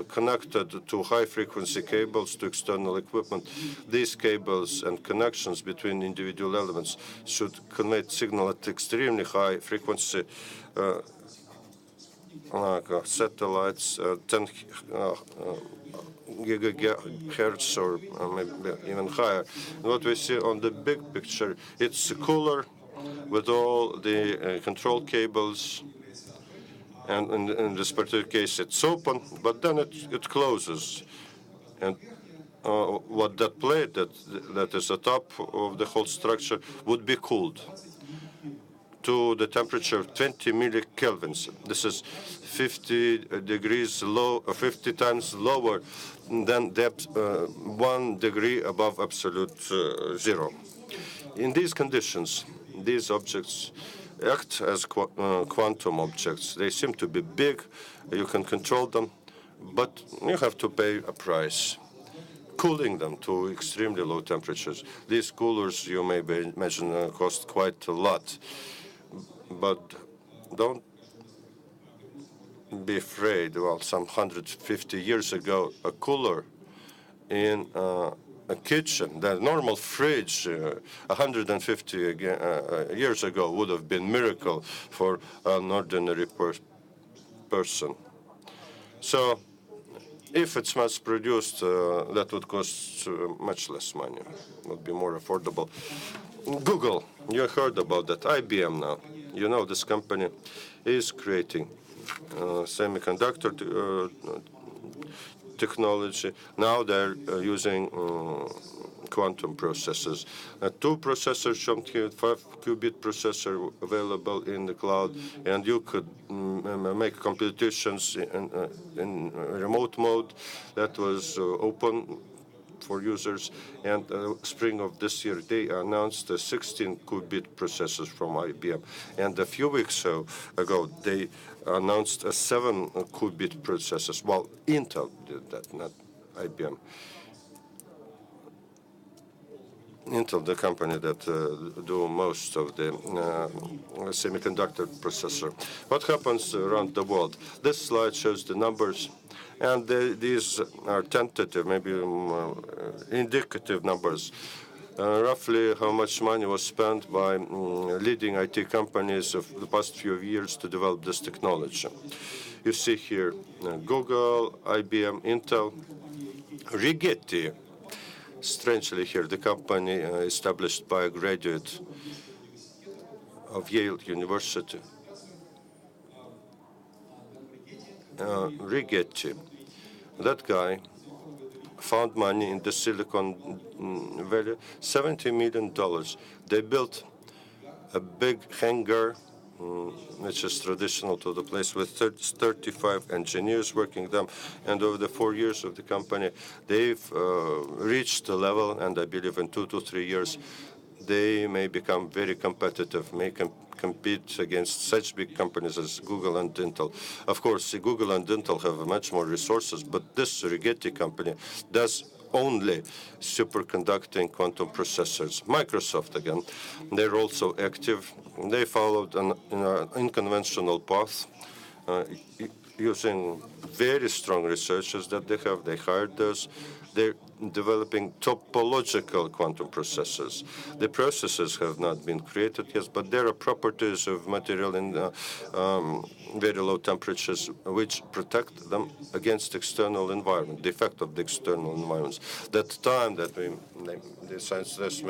connected to high-frequency cables to external equipment. These cables and connections between individual elements should convey signal at extremely high frequency, like satellites, 10 gigahertz or maybe even higher. What we see on the big picture, it's cooler with all the control cables, and in this particular case it's open, but then it closes. And what that plate that is the top of the whole structure would be cooled. to the temperature of 20 millikelvins. This is 50 degrees low, 50 times lower than depth, 1 degree above absolute zero. In these conditions, these objects act as quantum objects. They seem to be big, you can control them, but you have to pay a price, cooling them to extremely low temperatures. These coolers, you may imagine, cost quite a lot, but don't be afraid. Well, some 150 years ago, a cooler in a kitchen, the normal fridge 150 years ago would have been miracle for an ordinary person. So if it's mass-produced, that would cost much less money. It would be more affordable. Google, you heard about that. IBM now, you know this company is creating semiconductor technology. Now they're using quantum processors. 2 processors shown here, 5-qubit processor available in the cloud, and you could make computations in remote mode that was open for users. And spring of this year, they announced the 16-qubit processors from IBM. And a few weeks ago, they announced a 7-qubit processors. Well, Intel did that, not IBM. Intel, the company that do most of the semiconductor processor. What happens around the world? This slide shows the numbers, and these are tentative, maybe indicative numbers. Roughly how much money was spent by leading IT companies of the past few years to develop this technology. You see here Google, IBM, Intel, Rigetti. Strangely here, the company established by a graduate of Yale University. Rigetti, that guy found money in the Silicon Valley, $70 million. They built a big hangar, which is traditional to the place, with 35 engineers working them. And over the 4 years of the company, they've reached the level, and I believe in 2 to 3 years, they may become very competitive, may compete against such big companies as Google and Intel. Of course, Google and Intel have much more resources, but this Rigetti company does only superconducting quantum processors. Microsoft, again, they're also active. They followed an unconventional path, using very strong researchers that they have. They hired those. They're developing topological quantum processors. The processors have not been created yet, but there are properties of material in very low temperatures which protect them against external environment, the effect of the external environments. That time that the scientists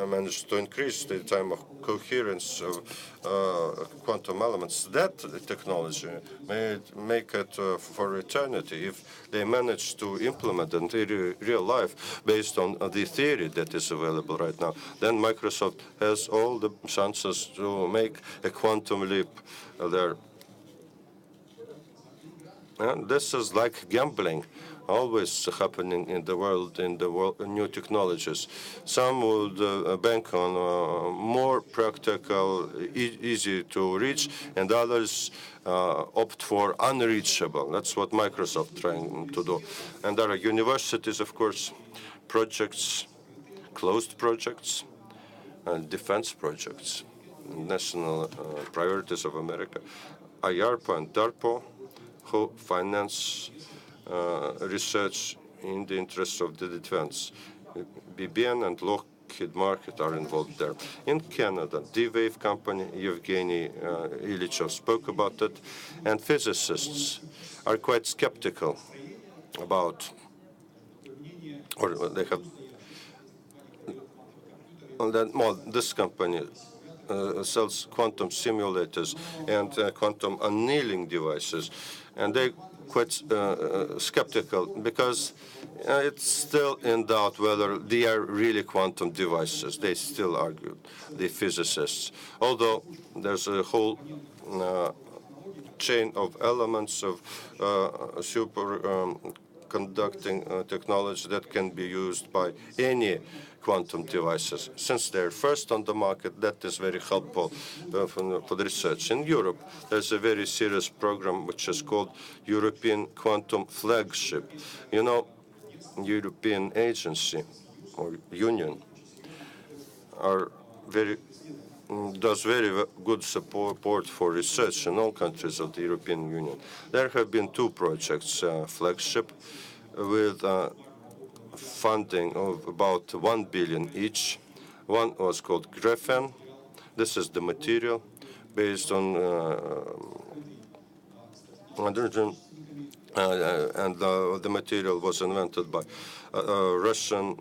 managed to increase the time of coherence of quantum elements, that technology may make it for eternity if they manage to implement it in real life based on the theory that is available right now. Then Microsoft has all the chances to make a quantum leap there. And this is like gambling, always happening in the world, new technologies. Some would bank on more practical, easy to reach, and others opt for unreachable. That's what Microsoft trying to do. And there are universities, of course, projects, closed projects, and defense projects, national priorities of America, IARPA and DARPA, who finance research in the interests of the defense. BBN and Lockheed Martin are involved there. In Canada, D-Wave company, Evgeny Ilyichov spoke about it, and physicists are quite skeptical about, or they have, well, this company sells quantum simulators and quantum annealing devices, and they quite skeptical because it's still in doubt whether they are really quantum devices. They still argue, the physicists. Although there's a whole chain of elements of superconducting technology that can be used by any quantum devices. Since they're first on the market, that is very helpful for the research. In Europe, there's a very serious program which is called European Quantum Flagship. You know, European agency or union are does very good support for research in all countries of the European Union. There have been two projects, flagship, with funding of about 1 billion each. One was called graphene. This is the material based on hydrogen, and the material was invented by Russian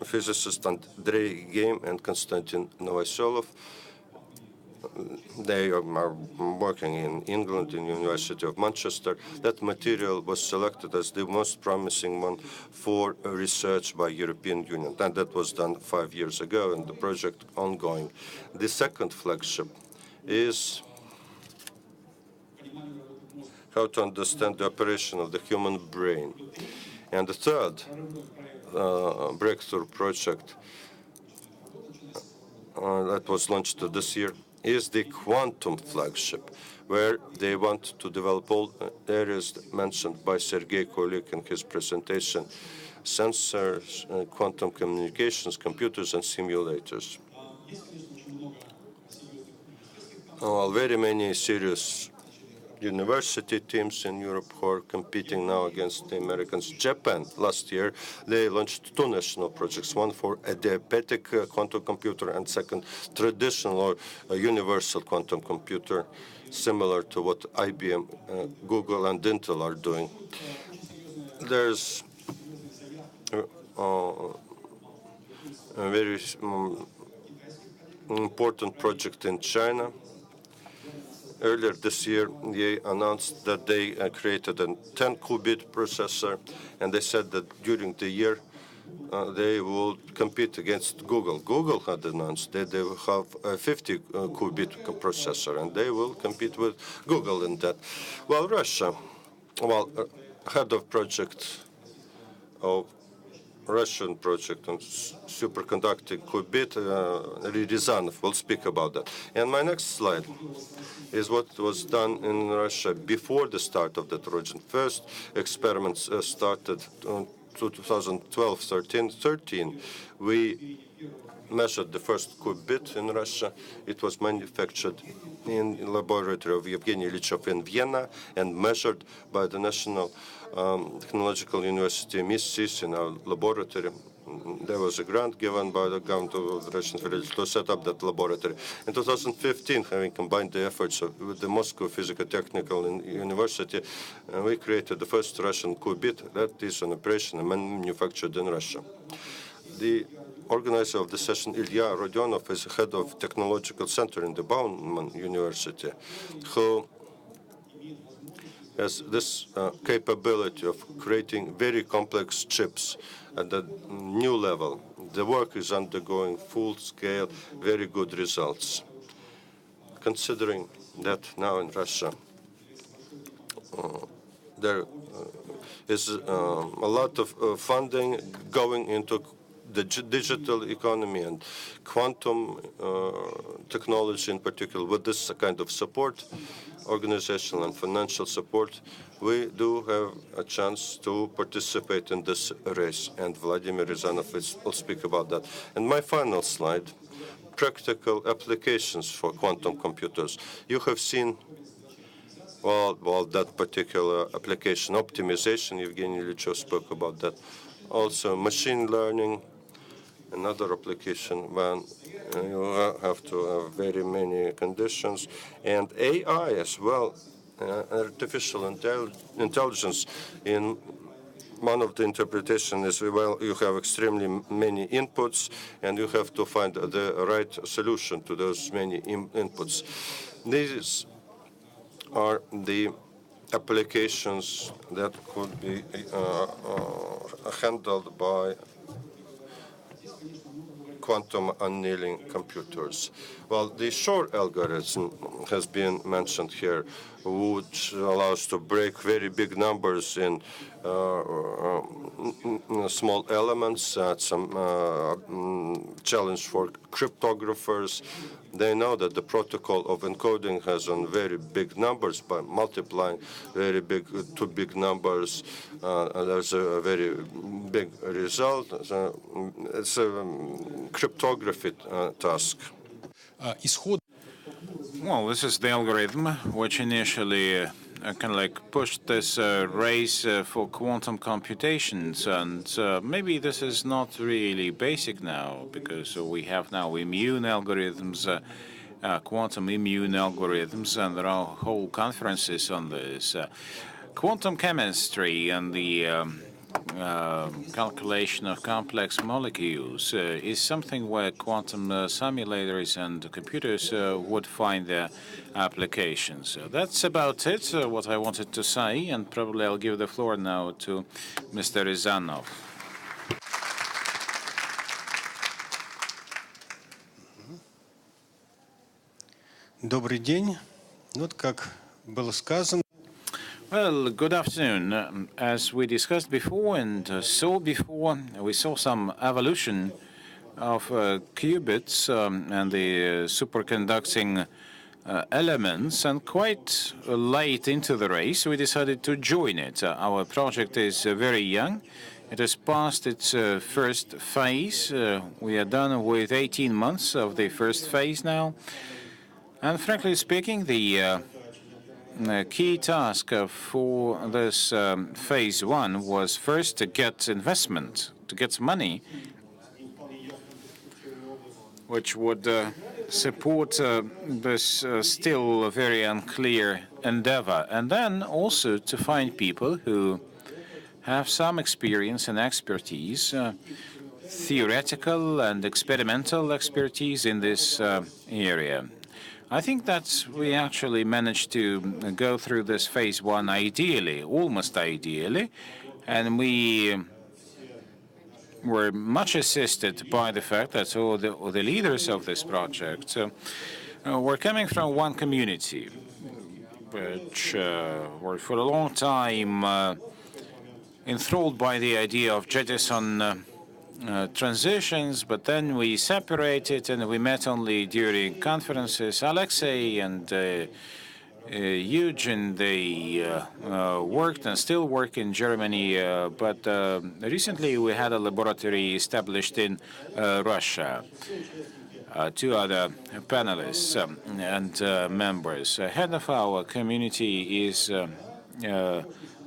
physicist Andrei Geim and Konstantin Novoselov. They are working in England, in the University of Manchester. That material was selected as the most promising one for research by European Union. And that was done 5 years ago, and the project ongoing. The second flagship is how to understand the operation of the human brain. And the third breakthrough project that was launched this year is the quantum flagship, where they want to develop all areas mentioned by Sergei Kulik in his presentation: sensors, quantum communications, computers, and simulators. Well, very many serious university teams in Europe who are competing now against the Americans. Japan, last year, they launched two national projects, one for a diabetic quantum computer and second, traditional or universal quantum computer, similar to what IBM, Google, and Intel are doing. There's a very important project in China. Earlier this year, they announced that they created a 10-qubit processor, and they said that during the year they will compete against Google. Google had announced that they will have a 50-qubit processor, and they will compete with Google in that. Well, Russia, head of project of Russian project on superconducting qubit, Ryazanov will speak about that. And my next slide is what was done in Russia before the start of the Trojan. First experiments started in 2012-13. We measured the first qubit in Russia. It was manufactured in the laboratory of Evgeny Ilyichov in Vienna and measured by the National Technological University MISSIS in our laboratory. There was a grant given by the government of the Russian Federation to set up that laboratory. In 2015, having combined the efforts with the Moscow Physico-Technical University, we created the first Russian qubit that is in operation and manufactured in Russia. The organizer of the session, Ilya Rodionov, is head of Technological Center in the Bauman University, who has this capability of creating very complex chips at a new level. The work is undergoing full-scale, very good results. Considering that now in Russia, there is a lot of funding going into the digital economy and quantum technology in particular. With this kind of support, organizational and financial support, we do have a chance to participate in this race, and Vladimir Ryazanov will speak about that. And my final slide, practical applications for quantum computers. You have seen that particular application, optimization. Evgeny Ilyichov spoke about that. Also, machine learning, another application when you have to have very many conditions, and AI as well, artificial intelligence in one of the interpretation is, well, you have extremely many inputs, and you have to find the right solution to those many inputs. These are the applications that could be handled by quantum annealing computers. Well, the Shor algorithm has been mentioned here, which allows to break very big numbers in small elements. That's a challenge for cryptographers. They know that the protocol of encoding has on very big numbers. By multiplying very big to big numbers, there's a very big result. It's a cryptography task. Well, this is the algorithm which initially kind of like pushed this race for quantum computations, and maybe this is not really basic now, because we have now immune algorithms, quantum immune algorithms, and there are whole conferences on this. Quantum chemistry and the calculation of complex molecules is something where quantum simulators and computers would find their applications. That's about it, what I wanted to say, and probably I'll give the floor now to Mr. Ryzanov. Добрый день. Вот как было сказано. Well, good afternoon. As we discussed before and saw before, we saw some evolution of qubits and the superconducting elements, and quite late into the race, we decided to join it. Our project is very young. It has passed its first phase. We are done with 18 months of the first phase now. And frankly speaking, the key task for this phase one was first to get investment, to get money, which would support this still very unclear endeavor, and then also to find people who have some experience and expertise, theoretical and experimental expertise in this area. I think that we actually managed to go through this phase one ideally, almost ideally, and we were much assisted by the fact that all the leaders of this project were coming from one community, which were for a long time enthralled by the idea of jettison transitions, but then we separated and we met only during conferences. Alexei and Eugene, they worked and still work in Germany, but recently we had a laboratory established in Russia. Two other panelists and members. Head of our community is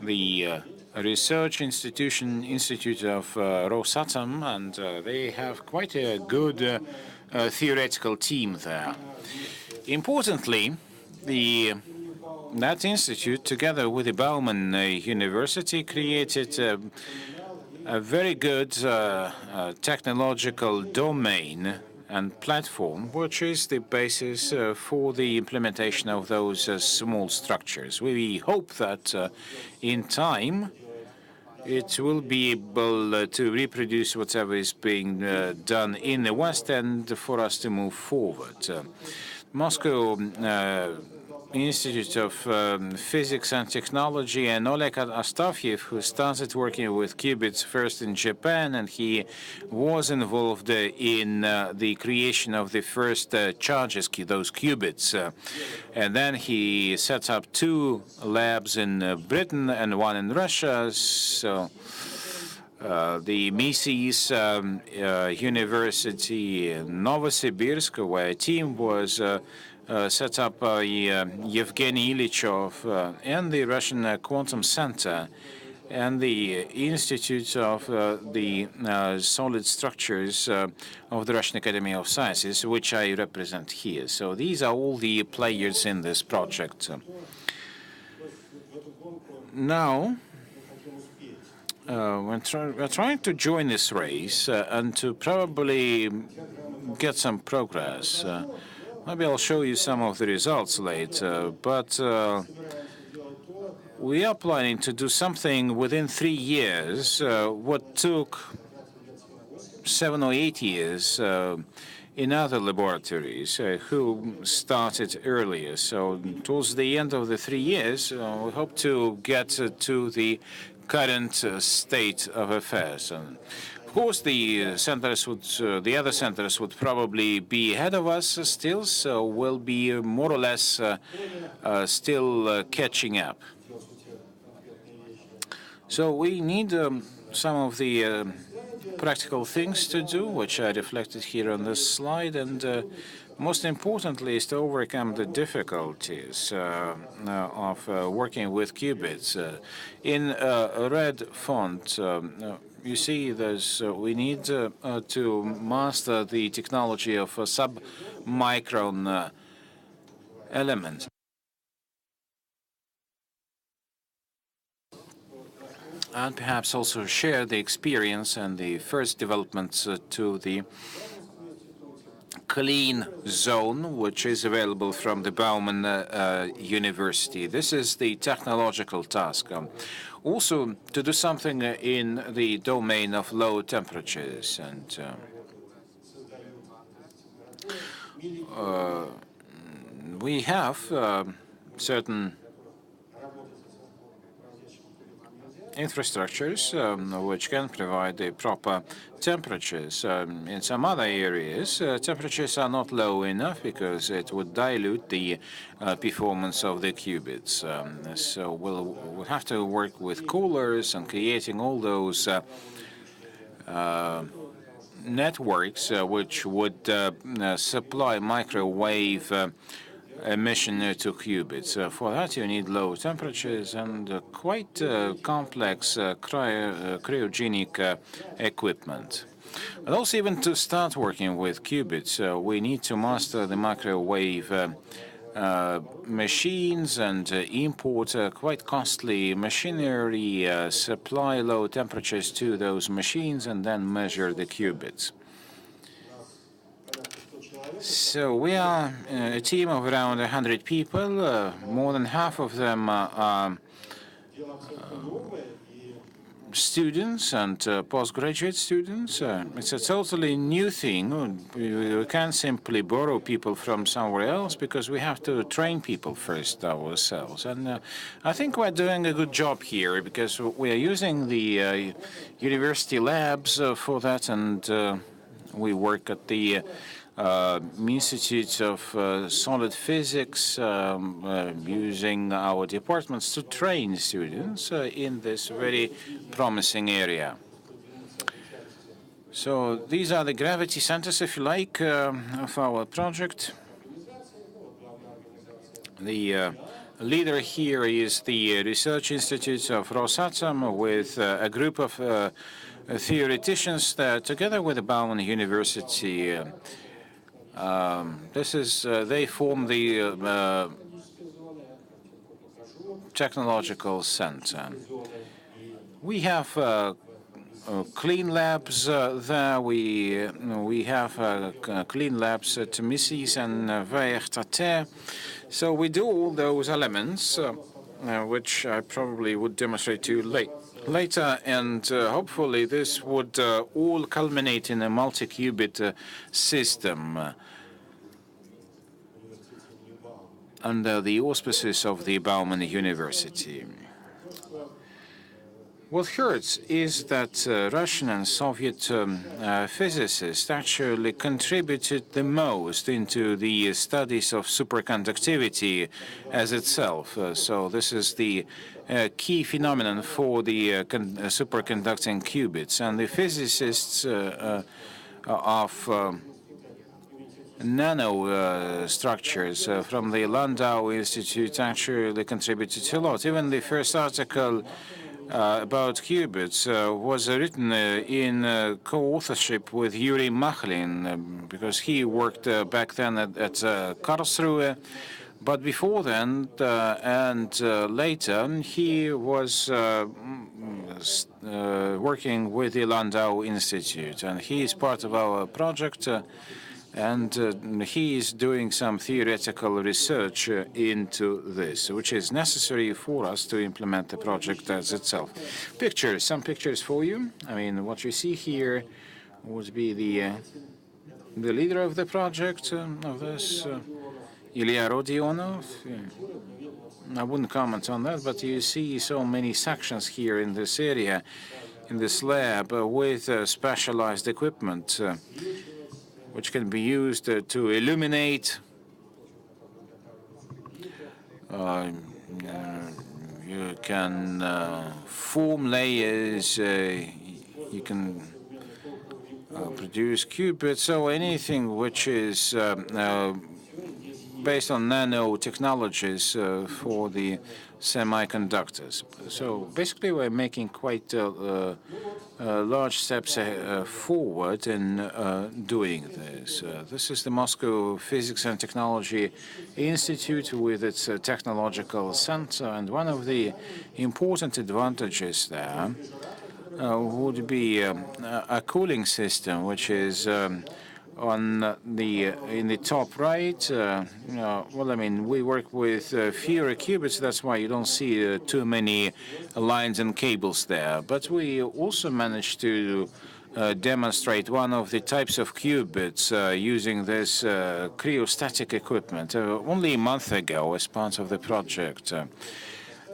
the research institute of Rosatom, and they have quite a good theoretical team there. Importantly, that institute, together with the Bauman University, created a very good technological domain and platform, which is the basis for the implementation of those small structures. We hope that in time it will be able to reproduce whatever is being done in the West and for us to move forward. Moscow Institute of Physics and Technology, and Oleg Astafyev, who started working with qubits first in Japan, and he was involved in the creation of the first charges, those qubits. And then he set up two labs in Britain and one in Russia. So the Mises University in Novosibirsk, where a team was set up by Yevgeny Ilichov and the Russian Quantum Center and the Institute of the Solid Structures of the Russian Academy of Sciences, which I represent here. So these are all the players in this project. Now, we're trying to join this race and to probably get some progress. Maybe I'll show you some of the results later, but we are planning to do something within 3 years, what took 7 or 8 years in other laboratories who started earlier. So towards the end of the 3 years, we hope to get to the current state of affairs. And of course, the other centers would probably be ahead of us still, so we'll be more or less still catching up. So we need some of the practical things to do, which are reflected here on this slide, and most importantly is to overcome the difficulties of working with qubits. In red font, you see we need to master the technology of sub-micron elements. And perhaps also share the experience and the first developments to the clean zone, which is available from the Bauman University. This is the technological task. Also, to do something in the domain of low temperatures. And we have certain infrastructures which can provide the proper temperatures. In some other areas, temperatures are not low enough because it would dilute the performance of the qubits. So we'll have to work with coolers and creating all those networks which would supply microwave emission to qubits. For that, you need low temperatures and quite complex cryogenic equipment. But also, even to start working with qubits, we need to master the microwave machines and import quite costly machinery, supply low temperatures to those machines, and then measure the qubits. So we are a team of around 100 people. More than half of them are students and postgraduate students. It's a totally new thing. We can't simply borrow people from somewhere else because we have to train people first ourselves. And I think we're doing a good job here because we are using the university labs for that, and we work at the Institute of Solid Physics, using our departments to train students in this very promising area. So these are the gravity centers, if you like, of our project. The leader here is the Research Institute of Rosatom with a group of theoreticians that, together with the Bauman University, they form the technological center. We have clean labs there. We have clean labs at Missis and Verte. So we do all those elements, which I probably would demonstrate to you later, and hopefully this would all culminate in a multi-qubit system under the auspices of the Bauman University. What hurts is that Russian and Soviet physicists actually contributed the most into the studies of superconductivity as itself. So this is the key phenomenon for the superconducting qubits. And the physicists of nano structures from the Landau Institute actually contributed a lot. Even the first article about qubits was written in co-authorship with Yuri Makhlin, because he worked back then at Karlsruhe. But before then and later, he was working with the Landau Institute, and he is part of our project. And he is doing some theoretical research into this, which is necessary for us to implement the project as itself. Pictures, some pictures for you. I mean, what you see here would be the leader of the project of this, Ilya Rodionov. I wouldn't comment on that, but you see so many sections here in this area, in this lab, with specialized equipment which can be used to illuminate. You can form layers, you can produce qubits, so anything which is based on nanotechnologies for the semiconductors. So basically, we're making quite large steps forward in doing this. This is the Moscow Physics and Technology Institute with its technological center, and one of the important advantages there would be a cooling system, which is in the top right. Well, I mean, we work with fewer qubits. That's why you don't see too many lines and cables there. But we also managed to demonstrate one of the types of qubits using this cryostatic equipment only a month ago as part of the project.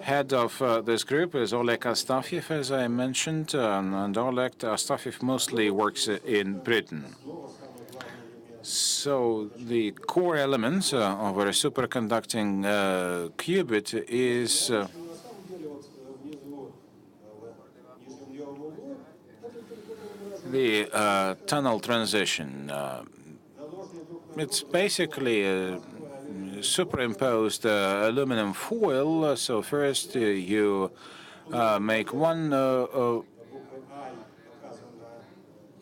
Head of this group is Oleg Astafyev, as I mentioned, and Oleg Astafyev mostly works in Britain. So the core elements of a superconducting qubit is the tunnel transition. It's basically a superimposed aluminum foil. So first you make one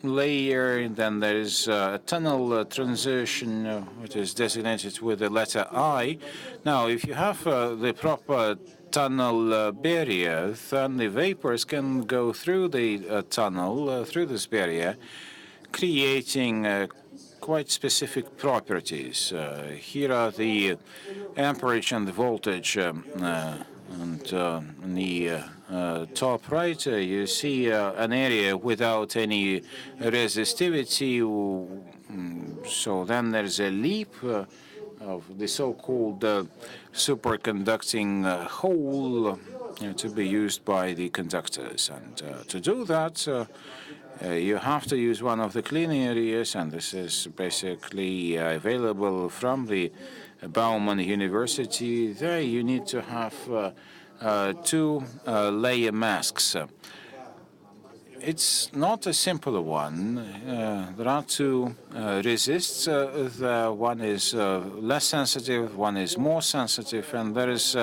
layer, then there is a tunnel transition, which is designated with the letter I. Now, if you have the proper tunnel barrier, then the vapors can go through the tunnel, through this barrier, creating quite specific properties. Here are the amperage and the voltage, and in the top right, you see an area without any resistivity. So then there's a leap of the so-called superconducting hole to be used by the conductors. And to do that, you have to use one of the clean areas, and this is basically available from the Bauman University. There you need to have two layer masks. It's not a simple one. There are two resists. One is less sensitive, one is more sensitive, and there is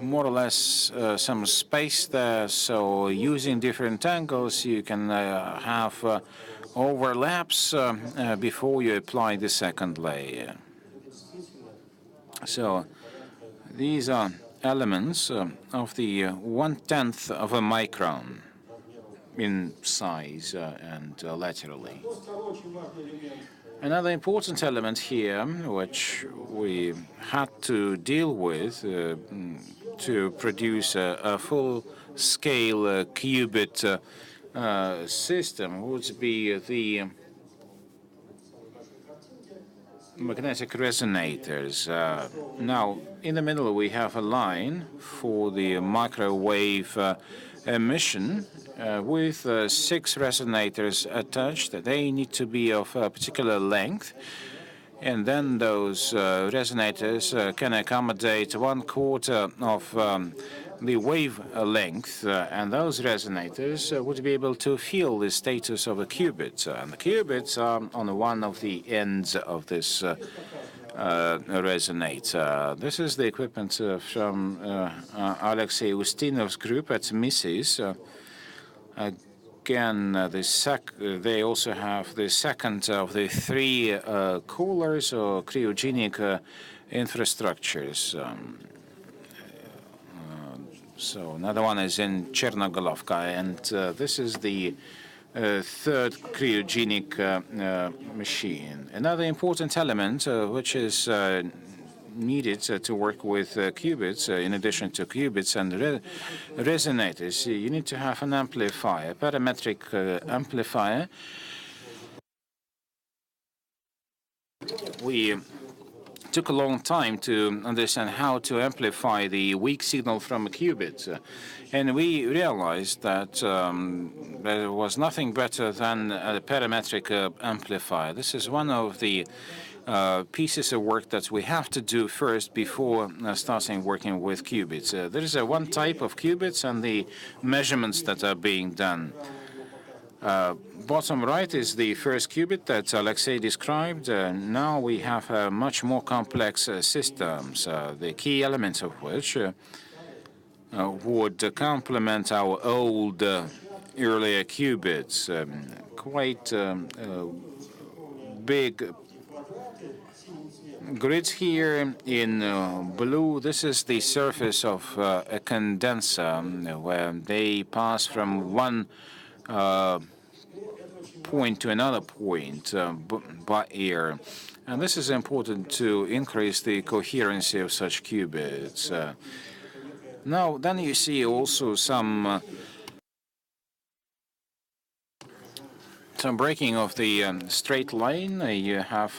more or less some space there. So using different angles, you can have overlaps before you apply the second layer. So these are elements of the 1/10 of a micron in size and laterally. Another important element here, which we had to deal with to produce a full-scale qubit system, would be the magnetic resonators. Now, in the middle, we have a line for the microwave emission with 6 resonators attached. They need to be of a particular length. And then those resonators can accommodate 1/4 of the wavelength, and those resonators would be able to feel the status of a qubit. And the qubits are on one of the ends of this resonator. This is the equipment from Alexei Ustinov's group at Mises. Again, they also have the second of the 3 coolers or cryogenic infrastructures. So another one is in Chernogolovka, and this is the third cryogenic machine. Another important element which is needed to work with qubits, in addition to qubits and resonators, you need to have an amplifier, parametric amplifier. We took a long time to understand how to amplify the weak signal from a qubit. And we realized that there was nothing better than a parametric amplifier. This is one of the pieces of work that we have to do first before starting working with qubits. There is one type of qubits and the measurements that are being done. Bottom right is the first qubit that Alexei described. Now we have much more complex systems, the key elements of which would complement our old earlier qubits. Quite big grids here in blue. This is the surface of a condenser where they pass from one point to another point by air. And this is important to increase the coherency of such qubits. Now, then you see also some breaking of the straight line. You have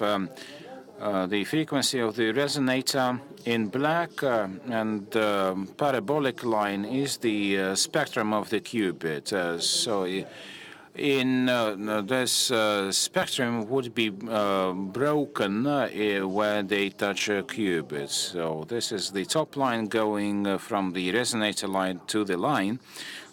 the frequency of the resonator in black, and the parabolic line is the spectrum of the qubit. So in this spectrum would be broken where they touch qubits. So this is the top line going from the resonator line to the line,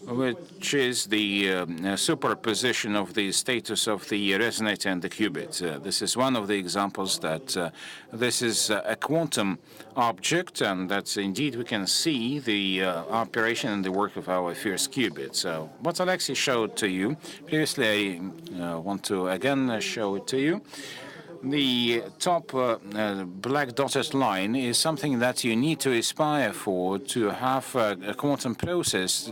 which is the superposition of the status of the resonator and the qubit. This is one of the examples that this is a quantum object, and that indeed we can see the operation and the work of our first qubit. So what Alexei showed to you previously, I want to again show it to you. The top black dotted line is something that you need to aspire for to have a quantum process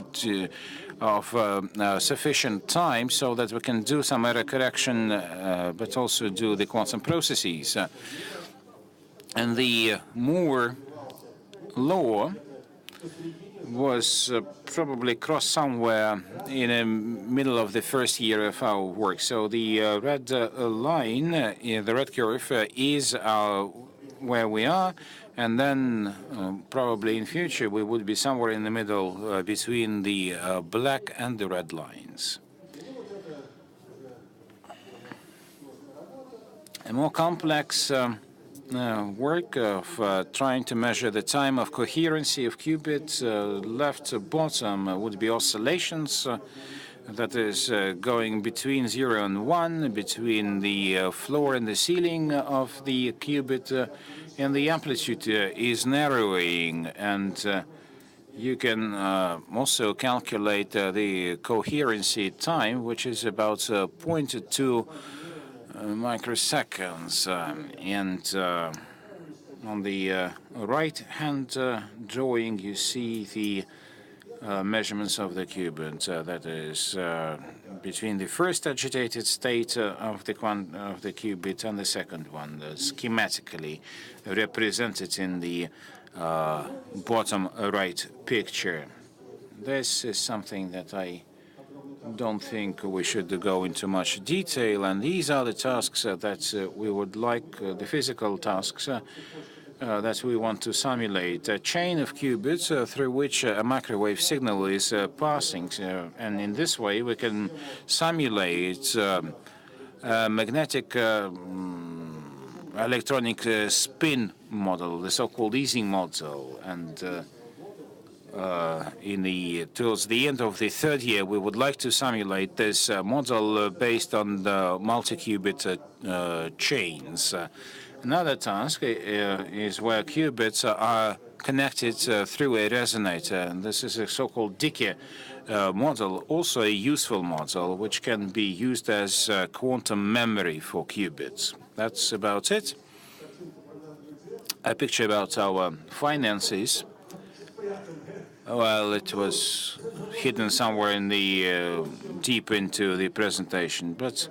of sufficient time so that we can do some error correction, but also do the quantum processes. And the Moore law was probably crossed somewhere in the middle of the first year of our work. So the red line, the red curve, is where we are, and then probably in future we would be somewhere in the middle between the black and the red lines. A more complex work of trying to measure the time of coherency of qubits. Left bottom would be oscillations, that is going between 0 and 1, between the floor and the ceiling of the qubit, and the amplitude is narrowing, and you can also calculate the coherency time, which is about 0.2 microseconds, and on the right-hand drawing you see the measurements of the qubit. That is between the first agitated state of the qubit and the second one, schematically represented in the bottom right picture. This is something that I don't think we should go into much detail, and these are the tasks that we would like, the physical tasks that we want to simulate. A chain of qubits through which a microwave signal is passing, and in this way we can simulate a magnetic electronic spin model, the so-called Ising model, and towards the end of the third year, we would like to simulate this model based on the multi-qubit chains. Another task is where qubits are connected through a resonator, and this is a so-called Dicke model, also a useful model, which can be used as quantum memory for qubits. That's about it. A picture about our finances. Well, it was hidden somewhere in the deep into the presentation, but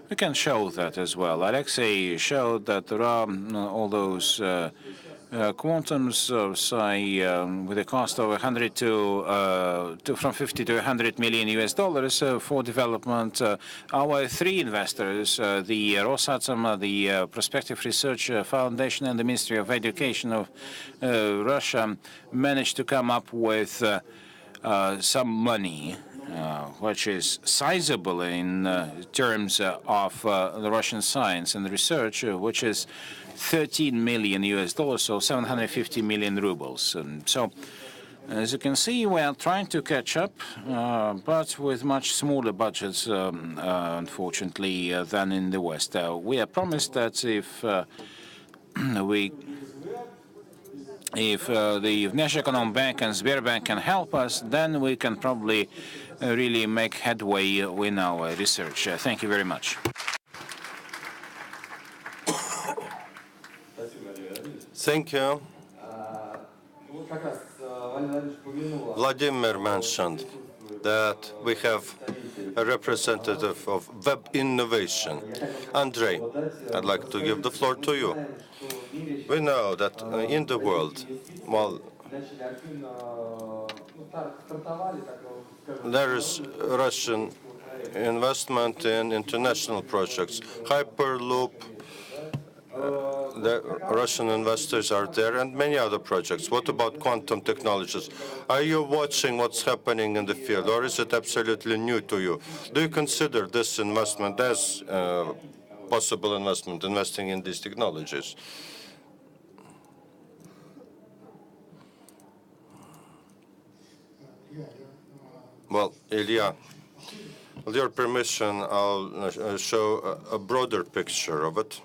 we can show that as well. Alexei showed that there are all those quantums, say, with a cost of 100 to from 50 to 100 million US dollars for development. Our three investors, the Rosatom, the Prospective Research Foundation, and the Ministry of Education of Russia, managed to come up with some money, which is sizable in terms of the Russian science and research, which is 13 million US dollars, so 750 million rubles. And so, as you can see, we are trying to catch up, but with much smaller budgets, unfortunately, than in the West. We are promised that if the Vneshekonom Bank and Sberbank can help us, then we can probably really make headway in our research. Thank you very much. Thank you. Vladimir mentioned that we have a representative of web innovation. Andrei, I'd like to give the floor to you. We know that in the world, well, there is Russian investment in international projects. Hyperloop, the Russian investors are there, and many other projects. What about quantum technologies? Are you watching what's happening in the field, or is it absolutely new to you? Do you consider this investment as possible investment, investing in these technologies? Well, Ilya, with your permission, I'll show a broader picture of it.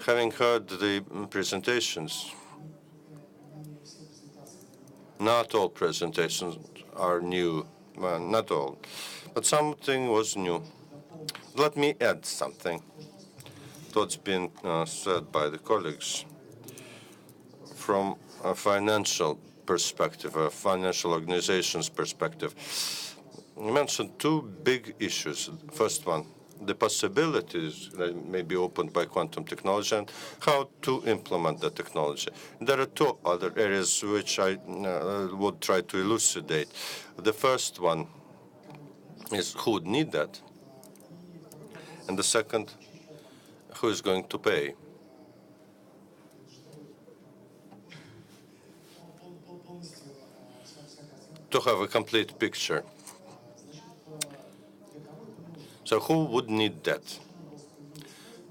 Having heard the presentations, not all presentations are new, well, not all, but something was new. Let me add something to what's been said by the colleagues from a financial perspective, a financial organization's perspective. You mentioned two big issues. First one, the possibilities that may be opened by quantum technology and how to implement the technology. There are two other areas which I would try to elucidate. The first one is who would need that, and the second, who is going to pay. To have a complete picture. So who would need that?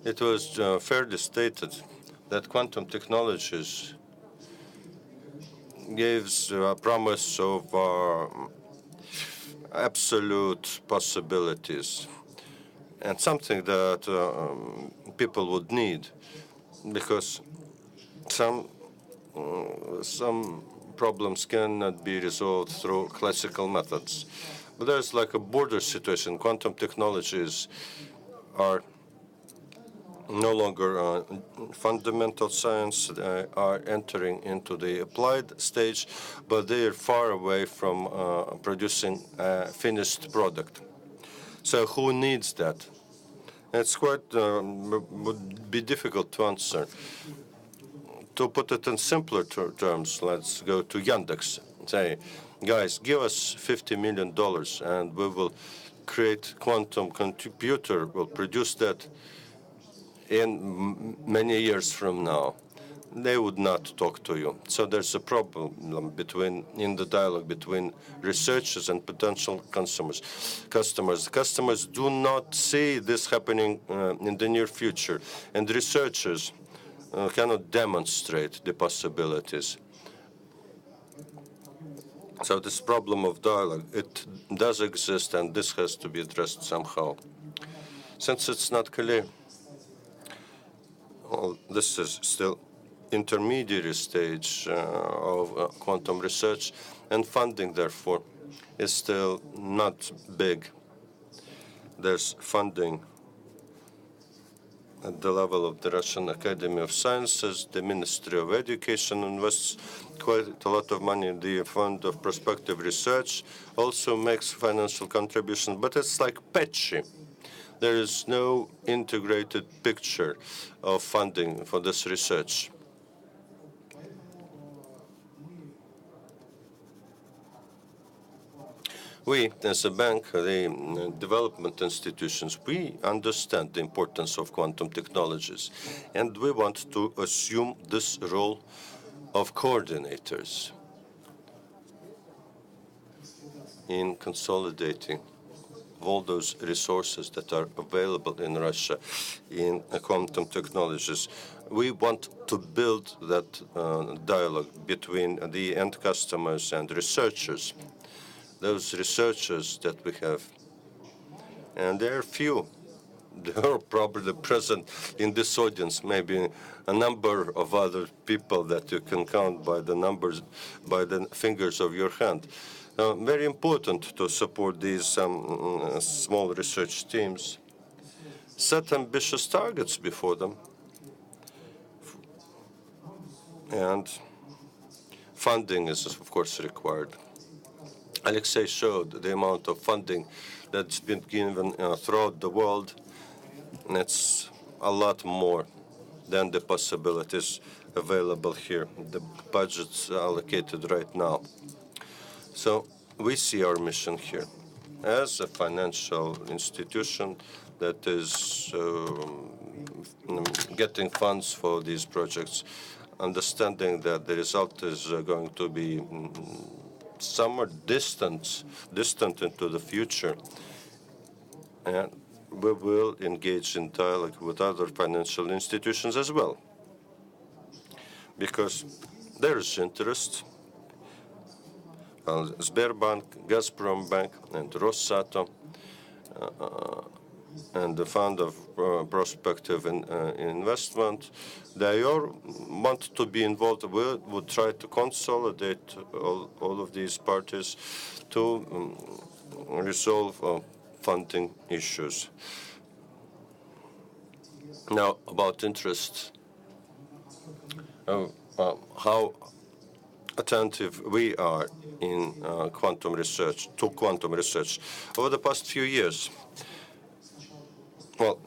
It was fairly stated that quantum technologies gives a promise of absolute possibilities and something that people would need, because some problems cannot be resolved through classical methods. But there's like a border situation. Quantum technologies are no longer fundamental science, are entering into the applied stage, but they are far away from producing a finished product. So who needs that? It's quite would be difficult to answer. To put it in simpler terms, let's go to Yandex. Say, guys, give us $50 million and we will create quantum computer, we'll produce that in many years from now. They would not talk to you. So there's a problem in the dialogue between researchers and potential customers. Customers do not see this happening in the near future, and researchers cannot demonstrate the possibilities. So this problem of dialogue, it does exist, and this has to be addressed somehow. Since it's not clear, well, this is still intermediary stage of quantum research, and funding, therefore, is still not big. There's funding At the level of the Russian Academy of Sciences, the Ministry of Education invests quite a lot of money. The Fund of Prospective Research also makes financial contributions, but it's like patchy. There is no integrated picture of funding for this research. We, as a bank, the development institutions, we understand the importance of quantum technologies, and we want to assume this role of coordinators in consolidating all those resources that are available in Russia in quantum technologies. We want to build that dialogue between the end customers and researchers. Those researchers that we have, and there are few. They are probably present in this audience, maybe a number of other people that you can count by by the fingers of your hand. Very important to support these small research teams. Set ambitious targets before them, and funding is, of course, required. Alexei showed the amount of funding that's been given throughout the world. And it's a lot more than the possibilities available here, the budgets allocated right now. So we see our mission here as a financial institution that is getting funds for these projects, understanding that the result is going to be somewhat distant into the future. And we will engage in dialogue with other financial institutions as well, because there is interest. Sberbank, Gazprom Bank, and Rosatom, and the Fund of Prospective Investment, they all want to be involved. We would try to consolidate all of these parties to resolve funding issues. Now, about interest, how attentive we are in quantum research, over the past few years. Well,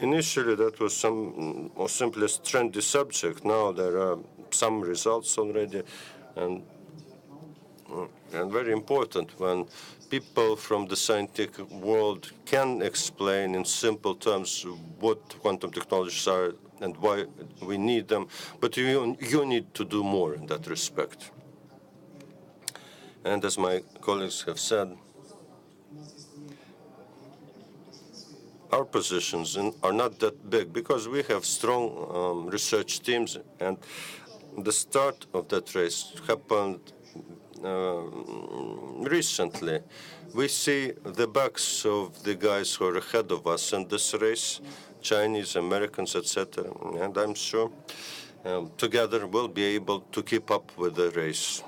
initially that was some or simply a trendy subject. Now there are some results already, and very important when people from the scientific world can explain in simple terms what quantum technologies are and why we need them. But you need to do more in that respect. And as my colleagues have said, our positions are not that big because we have strong research teams, and the start of that race happened recently. We see the backs of the guys who are ahead of us in this race, Chinese, Americans, etc. And I'm sure together we'll be able to keep up with the race.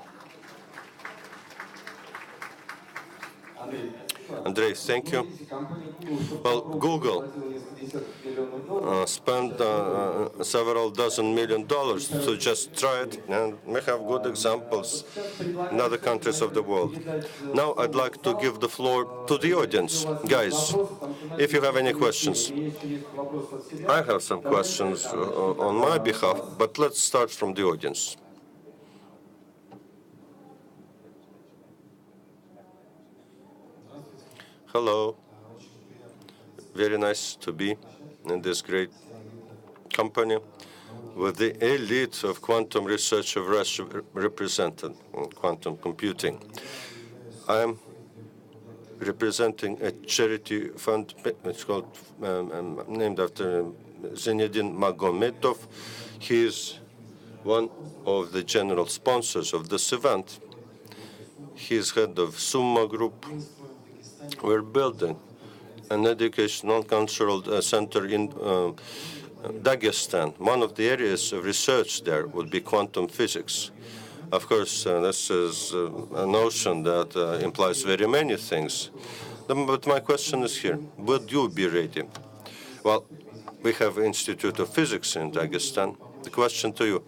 Andrei, thank you. Well, Google spent several dozen $1 million to just try it, and we have good examples in other countries of the world. Now I'd like to give the floor to the audience. Guys, if you have any questions. I have some questions on my behalf, but let's start from the audience. Hello. Very nice to be in this great company with the elite of quantum research of Russia represented in quantum computing. I'm representing a charity fund. It's called named after Zinedine Magomedov. He is one of the general sponsors of this event. He is head of Summa Group. We're building an educational cultural center in Dagestan. One of the areas of research there would be quantum physics. Of course, this is a notion that implies very many things. But my question is here, would you be ready? Well, we have Institute of Physics in Dagestan. The question to you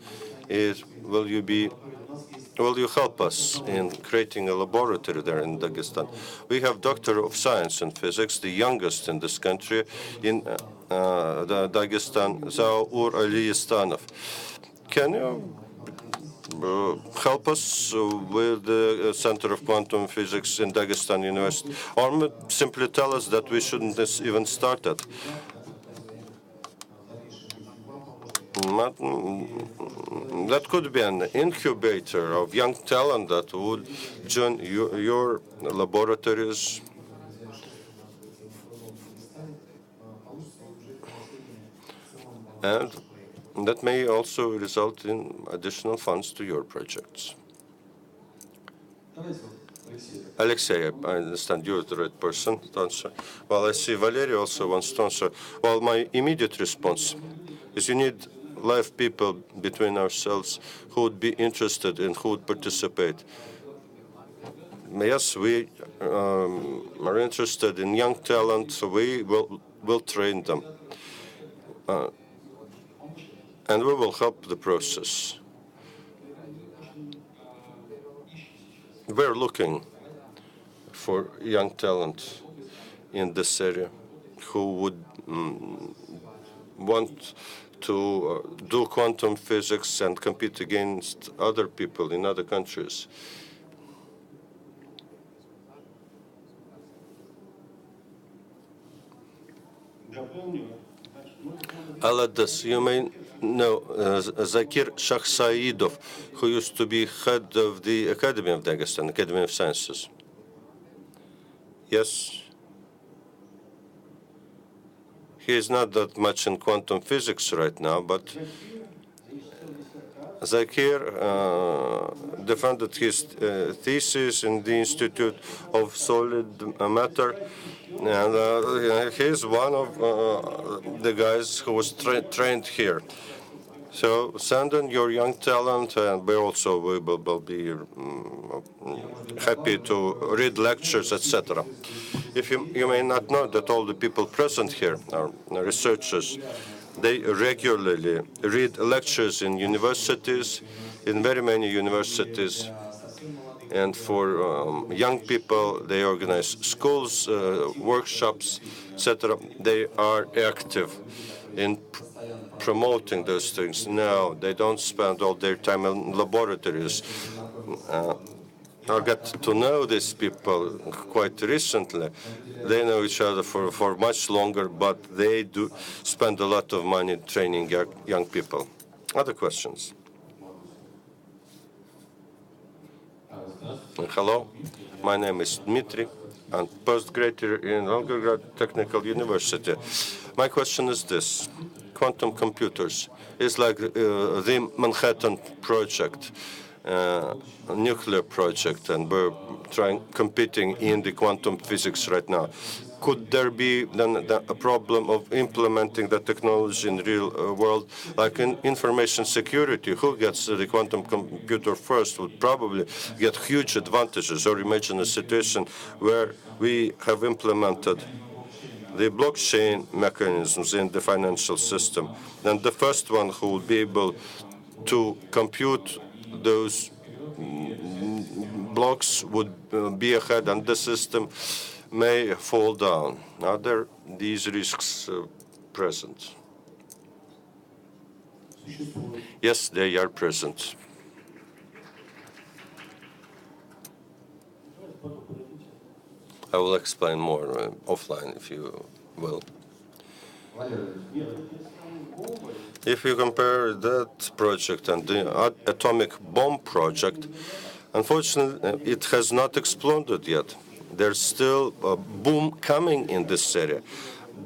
is, will you help us in creating a laboratory there in Dagestan? We have Doctor of Science in Physics, the youngest in this country, in Dagestan, Zaur Aliyestanov. Can you help us with the Center of Quantum Physics in Dagestan University, or simply tell us that we shouldn't even start it? That could be an incubator of young talent that would join your laboratories. And that may also result in additional funds to your projects. Alexei, I understand you're the right person to answer. Well, I see Valeria also wants to answer. Well, my immediate response is you need live people between ourselves who would be interested and who would participate. Yes, we are interested in young talent, so we will train them. And we will help the process. We're looking for young talent in this area who would want to do quantum physics and compete against other people in other countries. I'll add this. You may know Zakir Shahsaidov, who used to be head of the Academy of Dagestan, Academy of Sciences. Yes. He is not that much in quantum physics right now, but Zakir defended his thesis in the Institute of Solid Matter, and he's one of the guys who was trained here. So send in your young talent, and we also will be happy to read lectures, etc. If you may not know that all the people present here are researchers. They regularly read lectures in universities, in very many universities. And for young people, they organize schools, workshops, etc. They are active in promoting those things. Now, they don't spend all their time in laboratories. I got to know these people quite recently. They know each other for much longer, but they do spend a lot of money training young people. Other questions? Hello, my name is Dmitry. I'm postgraduate in Volgograd Technical University. My question is this. Quantum computers is like the Manhattan Project, nuclear project, and we're competing in the quantum physics right now. Could there be then a problem of implementing the technology in the real world, like in information security? Who gets the quantum computer first would probably get huge advantages. Or imagine a situation where we have implemented the blockchain mechanisms in the financial system, and the first one who will be able to compute those blocks would be ahead, and the system may fall down. Are there these risks present? Yes, they are present. I will explain more offline, if you will. If you compare that project and the atomic bomb project, unfortunately, it has not exploded yet. There's still a boom coming in this area.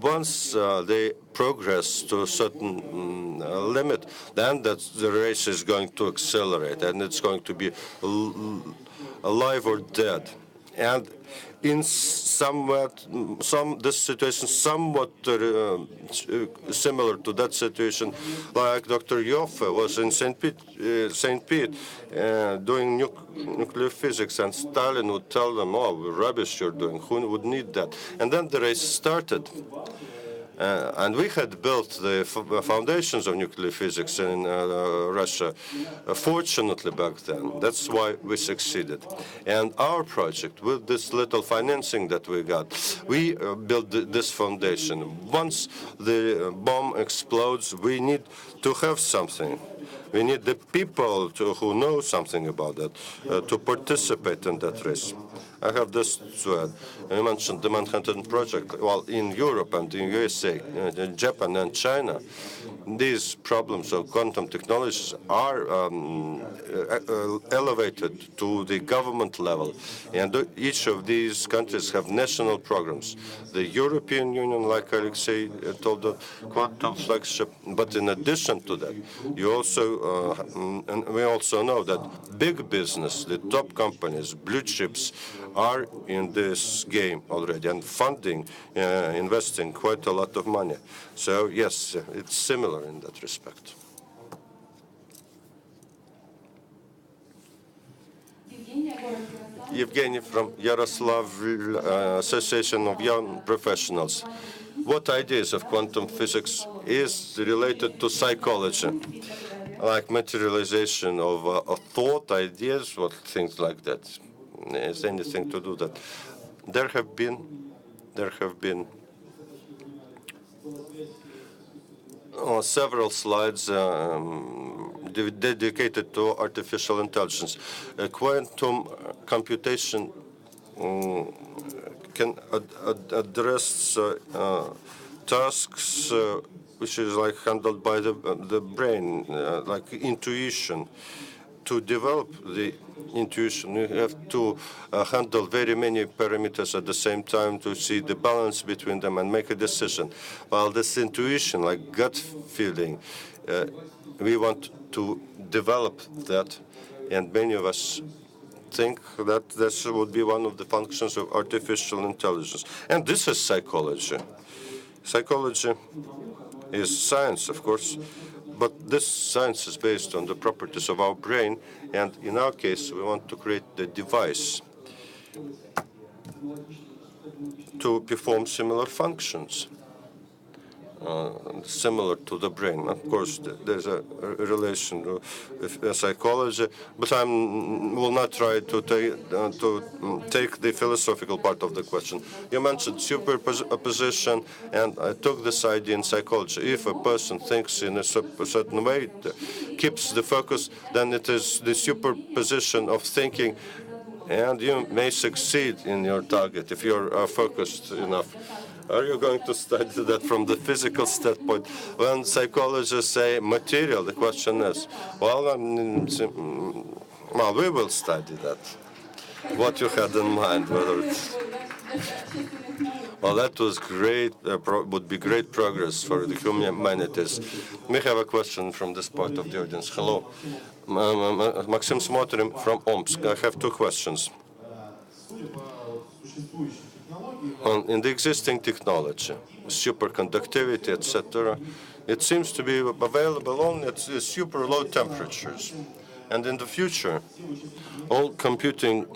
Once they progress to a certain limit, then the race is going to accelerate, and it's going to be alive or dead. And in this situation somewhat similar to that situation, like Dr. Joffe was in St. Pete doing nuclear physics, and Stalin would tell them, "Oh, rubbish you're doing. Who would need that?" And then the race started. And we had built the foundations of nuclear physics in Russia, fortunately back then. That's why we succeeded. And our project, with this little financing that we got, we built this foundation. Once the bomb explodes, we need to have something. We need the people who know something about that to participate in that race. I have this thread. You mentioned the Manhattan Project. Well, in Europe and in USA, in Japan and China, these problems of quantum technologies are elevated to the government level, and each of these countries have national programs. The European Union, like Alexei told, the quantum flagship. But in addition to that, you also and we also know that big business, the top companies, blue chips, are in this game already and funding, investing quite a lot of money. So yes, it's similar in that respect. Evgeny from Yaroslav Association of Young Professionals. What ideas of quantum physics is related to psychology, like materialization of thought, ideas, what things like that? Is anything to do that? There have been several slides dedicated to artificial intelligence. Quantum computation can address tasks which is like handled by the brain, like intuition. To develop the intuition, you have to handle very many parameters at the same time to see the balance between them and make a decision. While this intuition, like gut feeling, we want to develop that, and many of us think that this would be one of the functions of artificial intelligence. And this is psychology. Psychology is science, of course, but this science is based on the properties of our brain, and in our case, we want to create the device to perform similar functions, similar to the brain. Of course, there's a relation with psychology, but I will not try to take the philosophical part of the question. You mentioned superposition, and I took this idea in psychology. If a person thinks in a certain way, keeps the focus, then it is the superposition of thinking, and you may succeed in your target if you're focused enough. Are you going to study that from the physical standpoint? When psychologists say material, the question is, well, we will study that. What you had in mind, whether it's... Well, that was great, would be great progress for the humanities. We have a question from this part of the audience. Hello. Maxim Smotrin from Omsk. I have two questions. In the existing technology, superconductivity, etc., it seems to be available only at super low temperatures. And in the future, all computing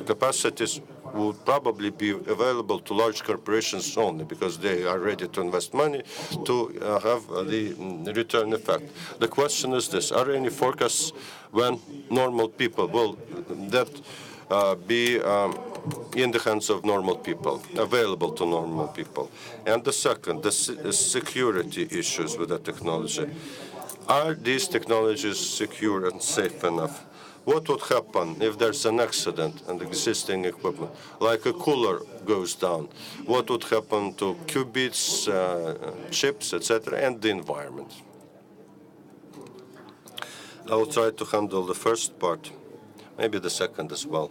capacities would probably be available to large corporations only because they are ready to invest money to have the return effect. The question is this: are there any forecasts when normal people will that be in the hands of normal people, available to normal people? And the second, the security issues with the technology. Are these technologies secure and safe enough? What would happen if there's an accident and existing equipment, like a cooler goes down? What would happen to qubits, chips, etc., and the environment? I will try to handle the first part, maybe the second as well.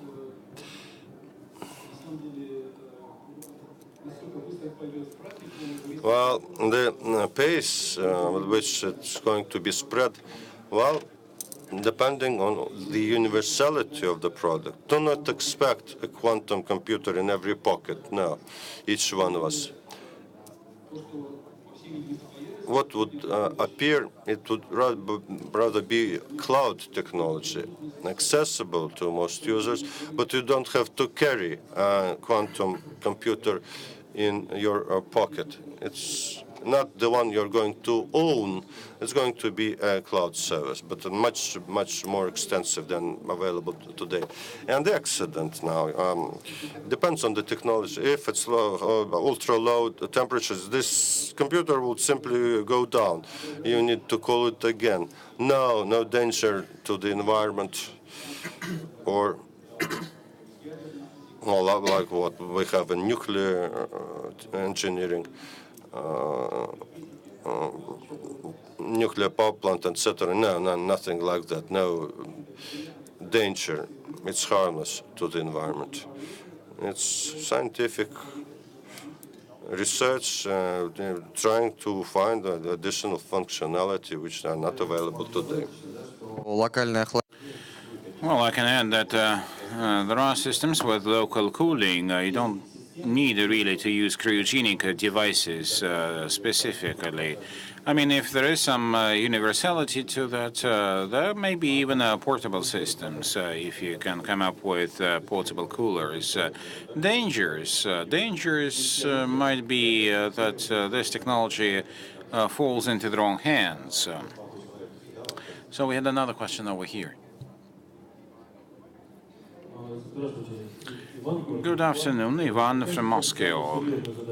Well, the pace with which it's going to be spread, well, depending on the universality of the product. Do not expect a quantum computer in every pocket, no, each one of us. What would appear, it would rather be cloud technology, accessible to most users, but you don't have to carry a quantum computer in your pocket. It's not the one you're going to own. It's going to be a cloud service, but much, much more extensive than available today. And the accident now depends on the technology. If it's low, ultra low temperatures, this computer will simply go down. You need to cool it again. No danger to the environment or well, like what we have in nuclear engineering. Nuclear power plant, etc. No, nothing like that. No danger. It's harmless to the environment. It's scientific research trying to find additional functionality which are not available today. Well, I can add that there are systems with local cooling. You don't need really to use cryogenic devices specifically. I mean, if there is some universality to that, there may be even portable systems if you can come up with portable coolers. Dangers might be that this technology falls into the wrong hands. So we had another question over here. Good afternoon, Ivan from Moscow.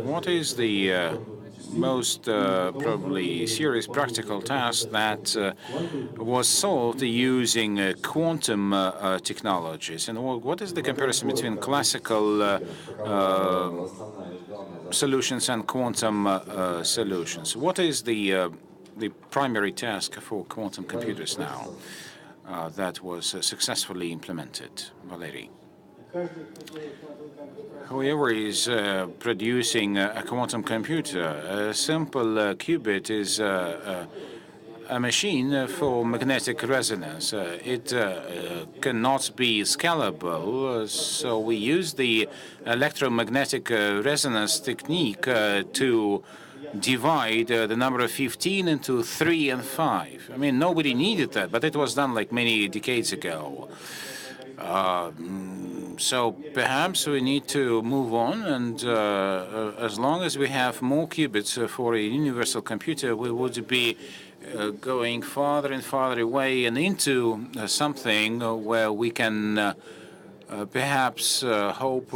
What is the most probably serious practical task that was solved using quantum technologies? And what is the comparison between classical solutions and quantum solutions? What is the primary task for quantum computers now that was successfully implemented? Valery. Whoever is producing a quantum computer, a simple qubit is a machine for magnetic resonance. It cannot be scalable, so we use the electromagnetic resonance technique to divide the number of 15 into 3 and 5. I mean, nobody needed that, but it was done like many decades ago. So perhaps we need to move on, and as long as we have more qubits for a universal computer, we would be going farther and farther away and into something where we can perhaps hope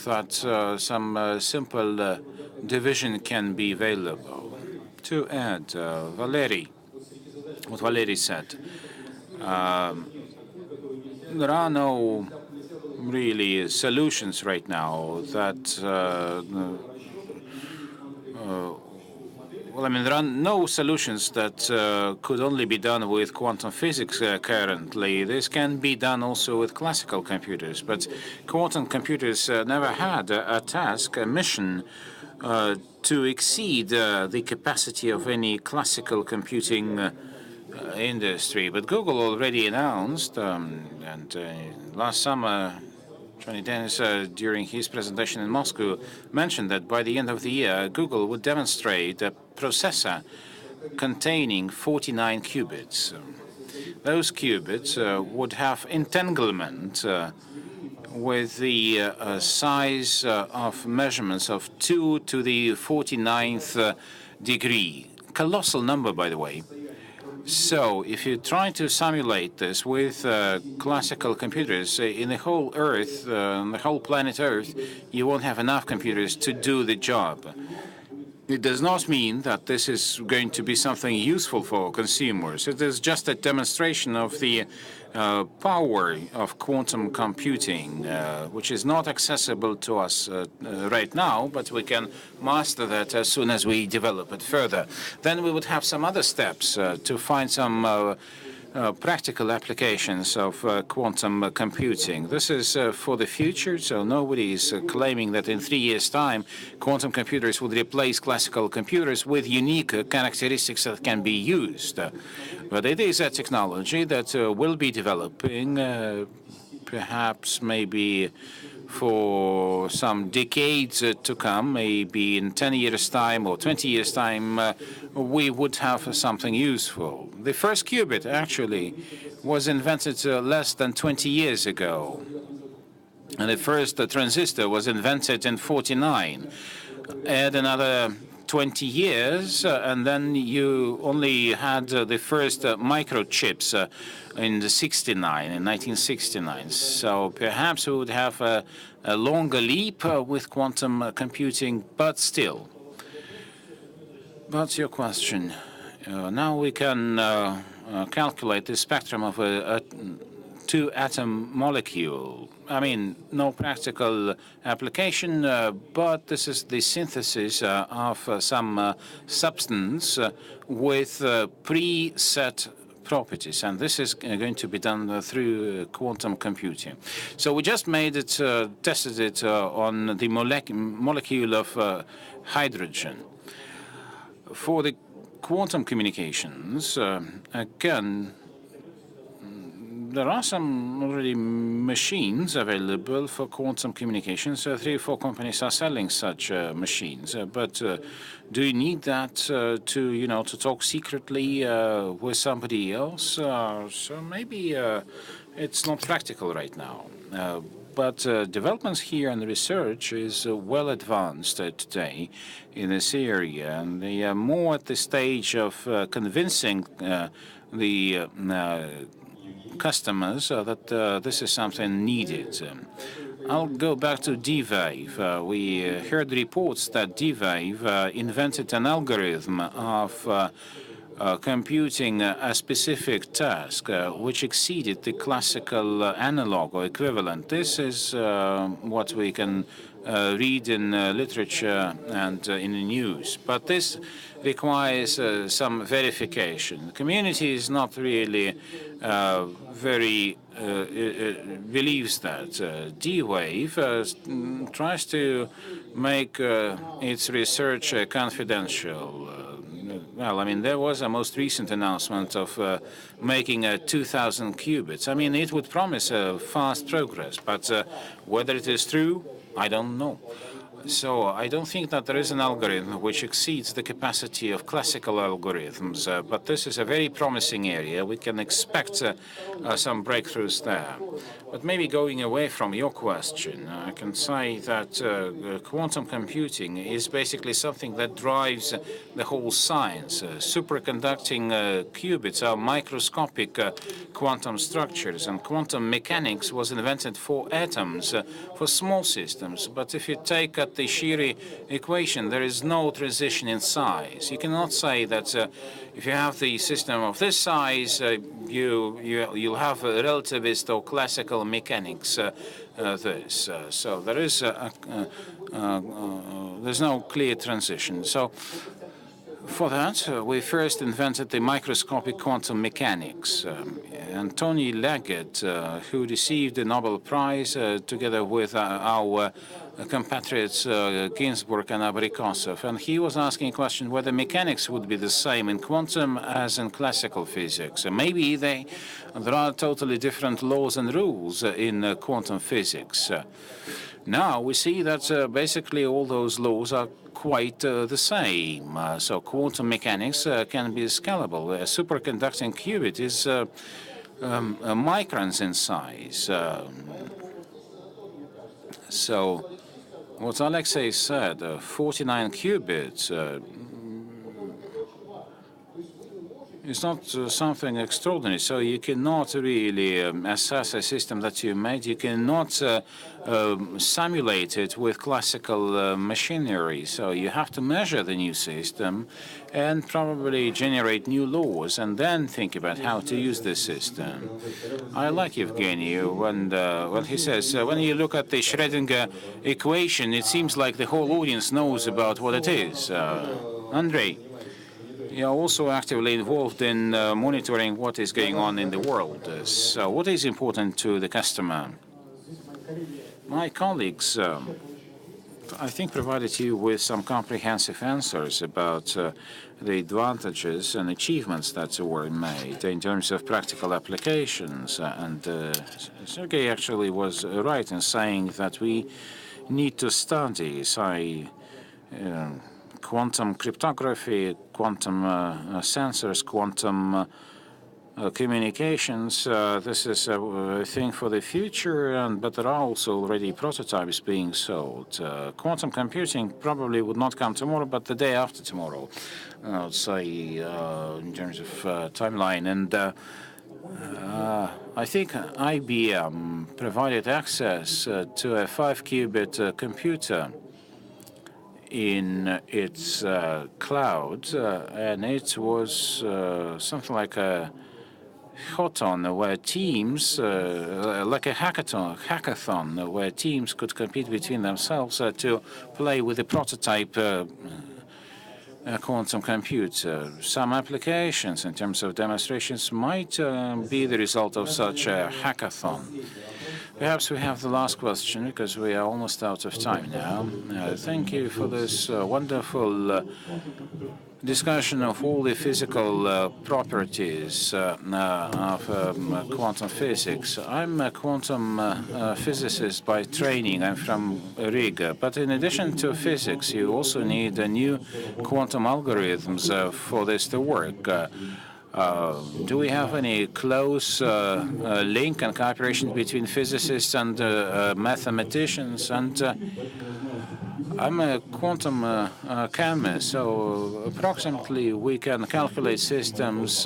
that some simple division can be available. To add, what Valery said, there are no really solutions right now that well, I mean, there are no solutions that could only be done with quantum physics currently. This can be done also with classical computers, but quantum computers never had a task, a mission to exceed the capacity of any classical computing industry. But Google already announced, and last summer, Johnny Dennis, during his presentation in Moscow, mentioned that by the end of the year, Google would demonstrate a processor containing 49 qubits. Those qubits would have entanglement with the size of measurements of 2 to the 49th degree. Colossal number, by the way. So if you try to simulate this with classical computers in the whole Earth, the whole planet Earth, you won't have enough computers to do the job. It does not mean that this is going to be something useful for consumers. It is just a demonstration of the power of quantum computing, which is not accessible to us right now, but we can master that as soon as we develop it further. Then we would have some other steps to find some practical applications of quantum computing. This is for the future, so nobody is claiming that in 3 years' time, quantum computers would replace classical computers with unique characteristics that can be used. But it is a technology that will be developing, perhaps maybe for some decades to come, maybe in 10 years' time or 20 years' time, we would have something useful. The first qubit actually was invented less than 20 years ago. And the first transistor was invented in 49. add another 20 years, and then you only had the first microchips in 1969. So perhaps we would have a longer leap with quantum computing, but still. That's your question. Now we can calculate the spectrum of a two-atom molecule. I mean, no practical application, but this is the synthesis of some substance with preset properties, and this is going to be done through quantum computing. So we just made it, tested it on the molecule of hydrogen. For the quantum communications, again, there are some already machines available for quantum communications. 3 or 4 companies are selling such machines. But do you need that to talk secretly with somebody else? So maybe it's not practical right now. But developments here and research is well advanced today in this area, and they are more at the stage of convincing the customers that this is something needed. I'll go back to D-Wave. We heard reports that D-Wave invented an algorithm of computing a specific task which exceeded the classical analog or equivalent. This is what we can read in literature and in the news. But this requires some verification. The community is not really very believes that. D-Wave tries to make its research confidential. Well, I mean, there was a most recent announcement of making 2,000 qubits. I mean, it would promise fast progress, but whether it is true, I don't know. So I don't think that there is an algorithm which exceeds the capacity of classical algorithms, but this is a very promising area. We can expect some breakthroughs there. But maybe going away from your question, I can say that quantum computing is basically something that drives the whole science. Superconducting qubits are microscopic quantum structures, and quantum mechanics was invented for atoms, for small systems. But if you take the Shiri equation, there is no transition in size. You cannot say that if you have the system of this size, you'll have a relativist or classical mechanics. So there is there's no clear transition. So for that, we first invented the microscopic quantum mechanics. And Tony Leggett, who received the Nobel Prize together with our compatriots Ginsburg and Abrikosov, and he was asking a question whether mechanics would be the same in quantum as in classical physics. And maybe there are totally different laws and rules in quantum physics. Now we see that basically all those laws are quite the same. So quantum mechanics can be scalable. A superconducting qubit is microns in size. So what Alexei said, 49 qubits, it's not something extraordinary. So you cannot really assess a system that you made. You cannot simulate it with classical machinery. So you have to measure the new system and probably generate new laws and then think about how to use this system. I like Evgeny when he says, when you look at the Schrödinger equation, it seems like the whole audience knows about what it is. Andrei, you are also actively involved in monitoring what is going on in the world. So what is important to the customer? My colleagues, I think, provided you with some comprehensive answers about the advantages and achievements that were made in terms of practical applications. And Sergei actually was right in saying that we need to study, quantum cryptography, quantum sensors, quantum communications. This is a thing for the future, but there are also already prototypes being sold. Quantum computing probably would not come tomorrow, but the day after tomorrow, I would say, in terms of timeline. And I think IBM provided access to a 5-qubit computer in its cloud, and it was something like a hackathon where teams, like a hackathon where teams could compete between themselves to play with a prototype quantum computer. Some applications in terms of demonstrations might be the result of such a hackathon. Perhaps we have the last question because we are almost out of time now. Thank you for this wonderful discussion of all the physical properties of quantum physics. I'm a quantum physicist by training. I'm from Riga. But in addition to physics, you also need new quantum algorithms for this to work. Do we have any close link and cooperation between physicists and mathematicians? And I'm a quantum chemist, so approximately we can calculate systems,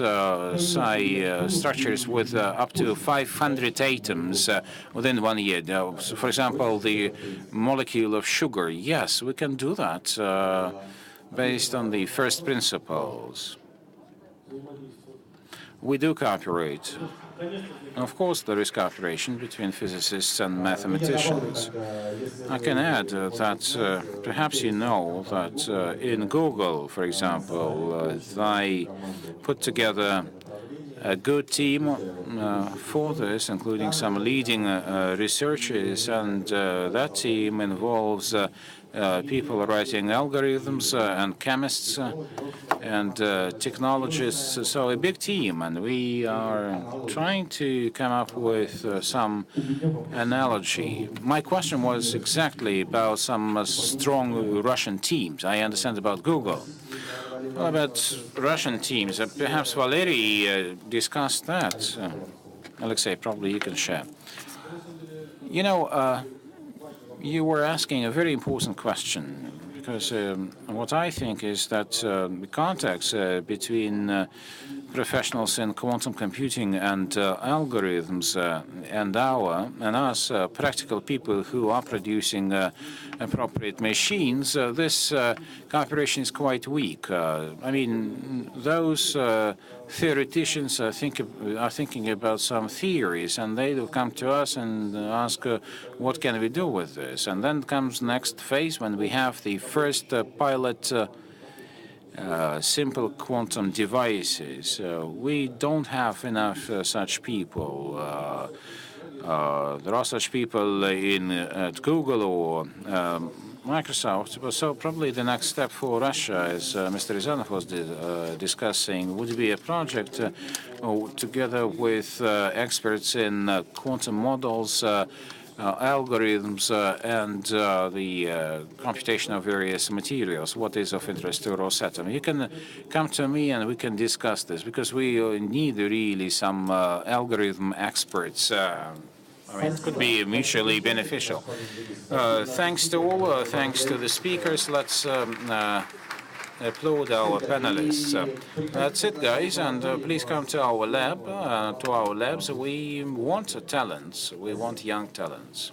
structures with up to 500 atoms within 1 year. So for example, the molecule of sugar, yes, we can do that based on the first principles. We do cooperate. Of course, there is cooperation between physicists and mathematicians. I can add that perhaps you know that in Google, for example, they put together a good team for this, including some leading researchers, and that team involves people writing algorithms and chemists and technologists, so a big team, and we are trying to come up with some analogy. My question was exactly about some strong Russian teams. I understand about Google. Well, about Russian teams, perhaps Valery discussed that. Alexei, probably you can share. You know, you were asking a very important question, because what I think is that the context between professionals in quantum computing and algorithms and us, practical people who are producing appropriate machines, this cooperation is quite weak. I mean, those theoreticians are thinking about some theories, and they will come to us and ask, what can we do with this? And then comes next phase when we have the first pilot simple quantum devices. We don't have enough such people. There are such people at Google or Microsoft. So probably the next step for Russia, as Mr. Rizanov was discussing, would be a project together with experts in quantum models, algorithms, and the computation of various materials, what is of interest to Rosatom. You can come to me and we can discuss this, because we need really some algorithm experts. I mean, it could be mutually beneficial. Thanks to all, thanks to the speakers. Let's applaud our panelists. That's it, guys, and please come to our lab, to our labs. We want talents. We want young talents.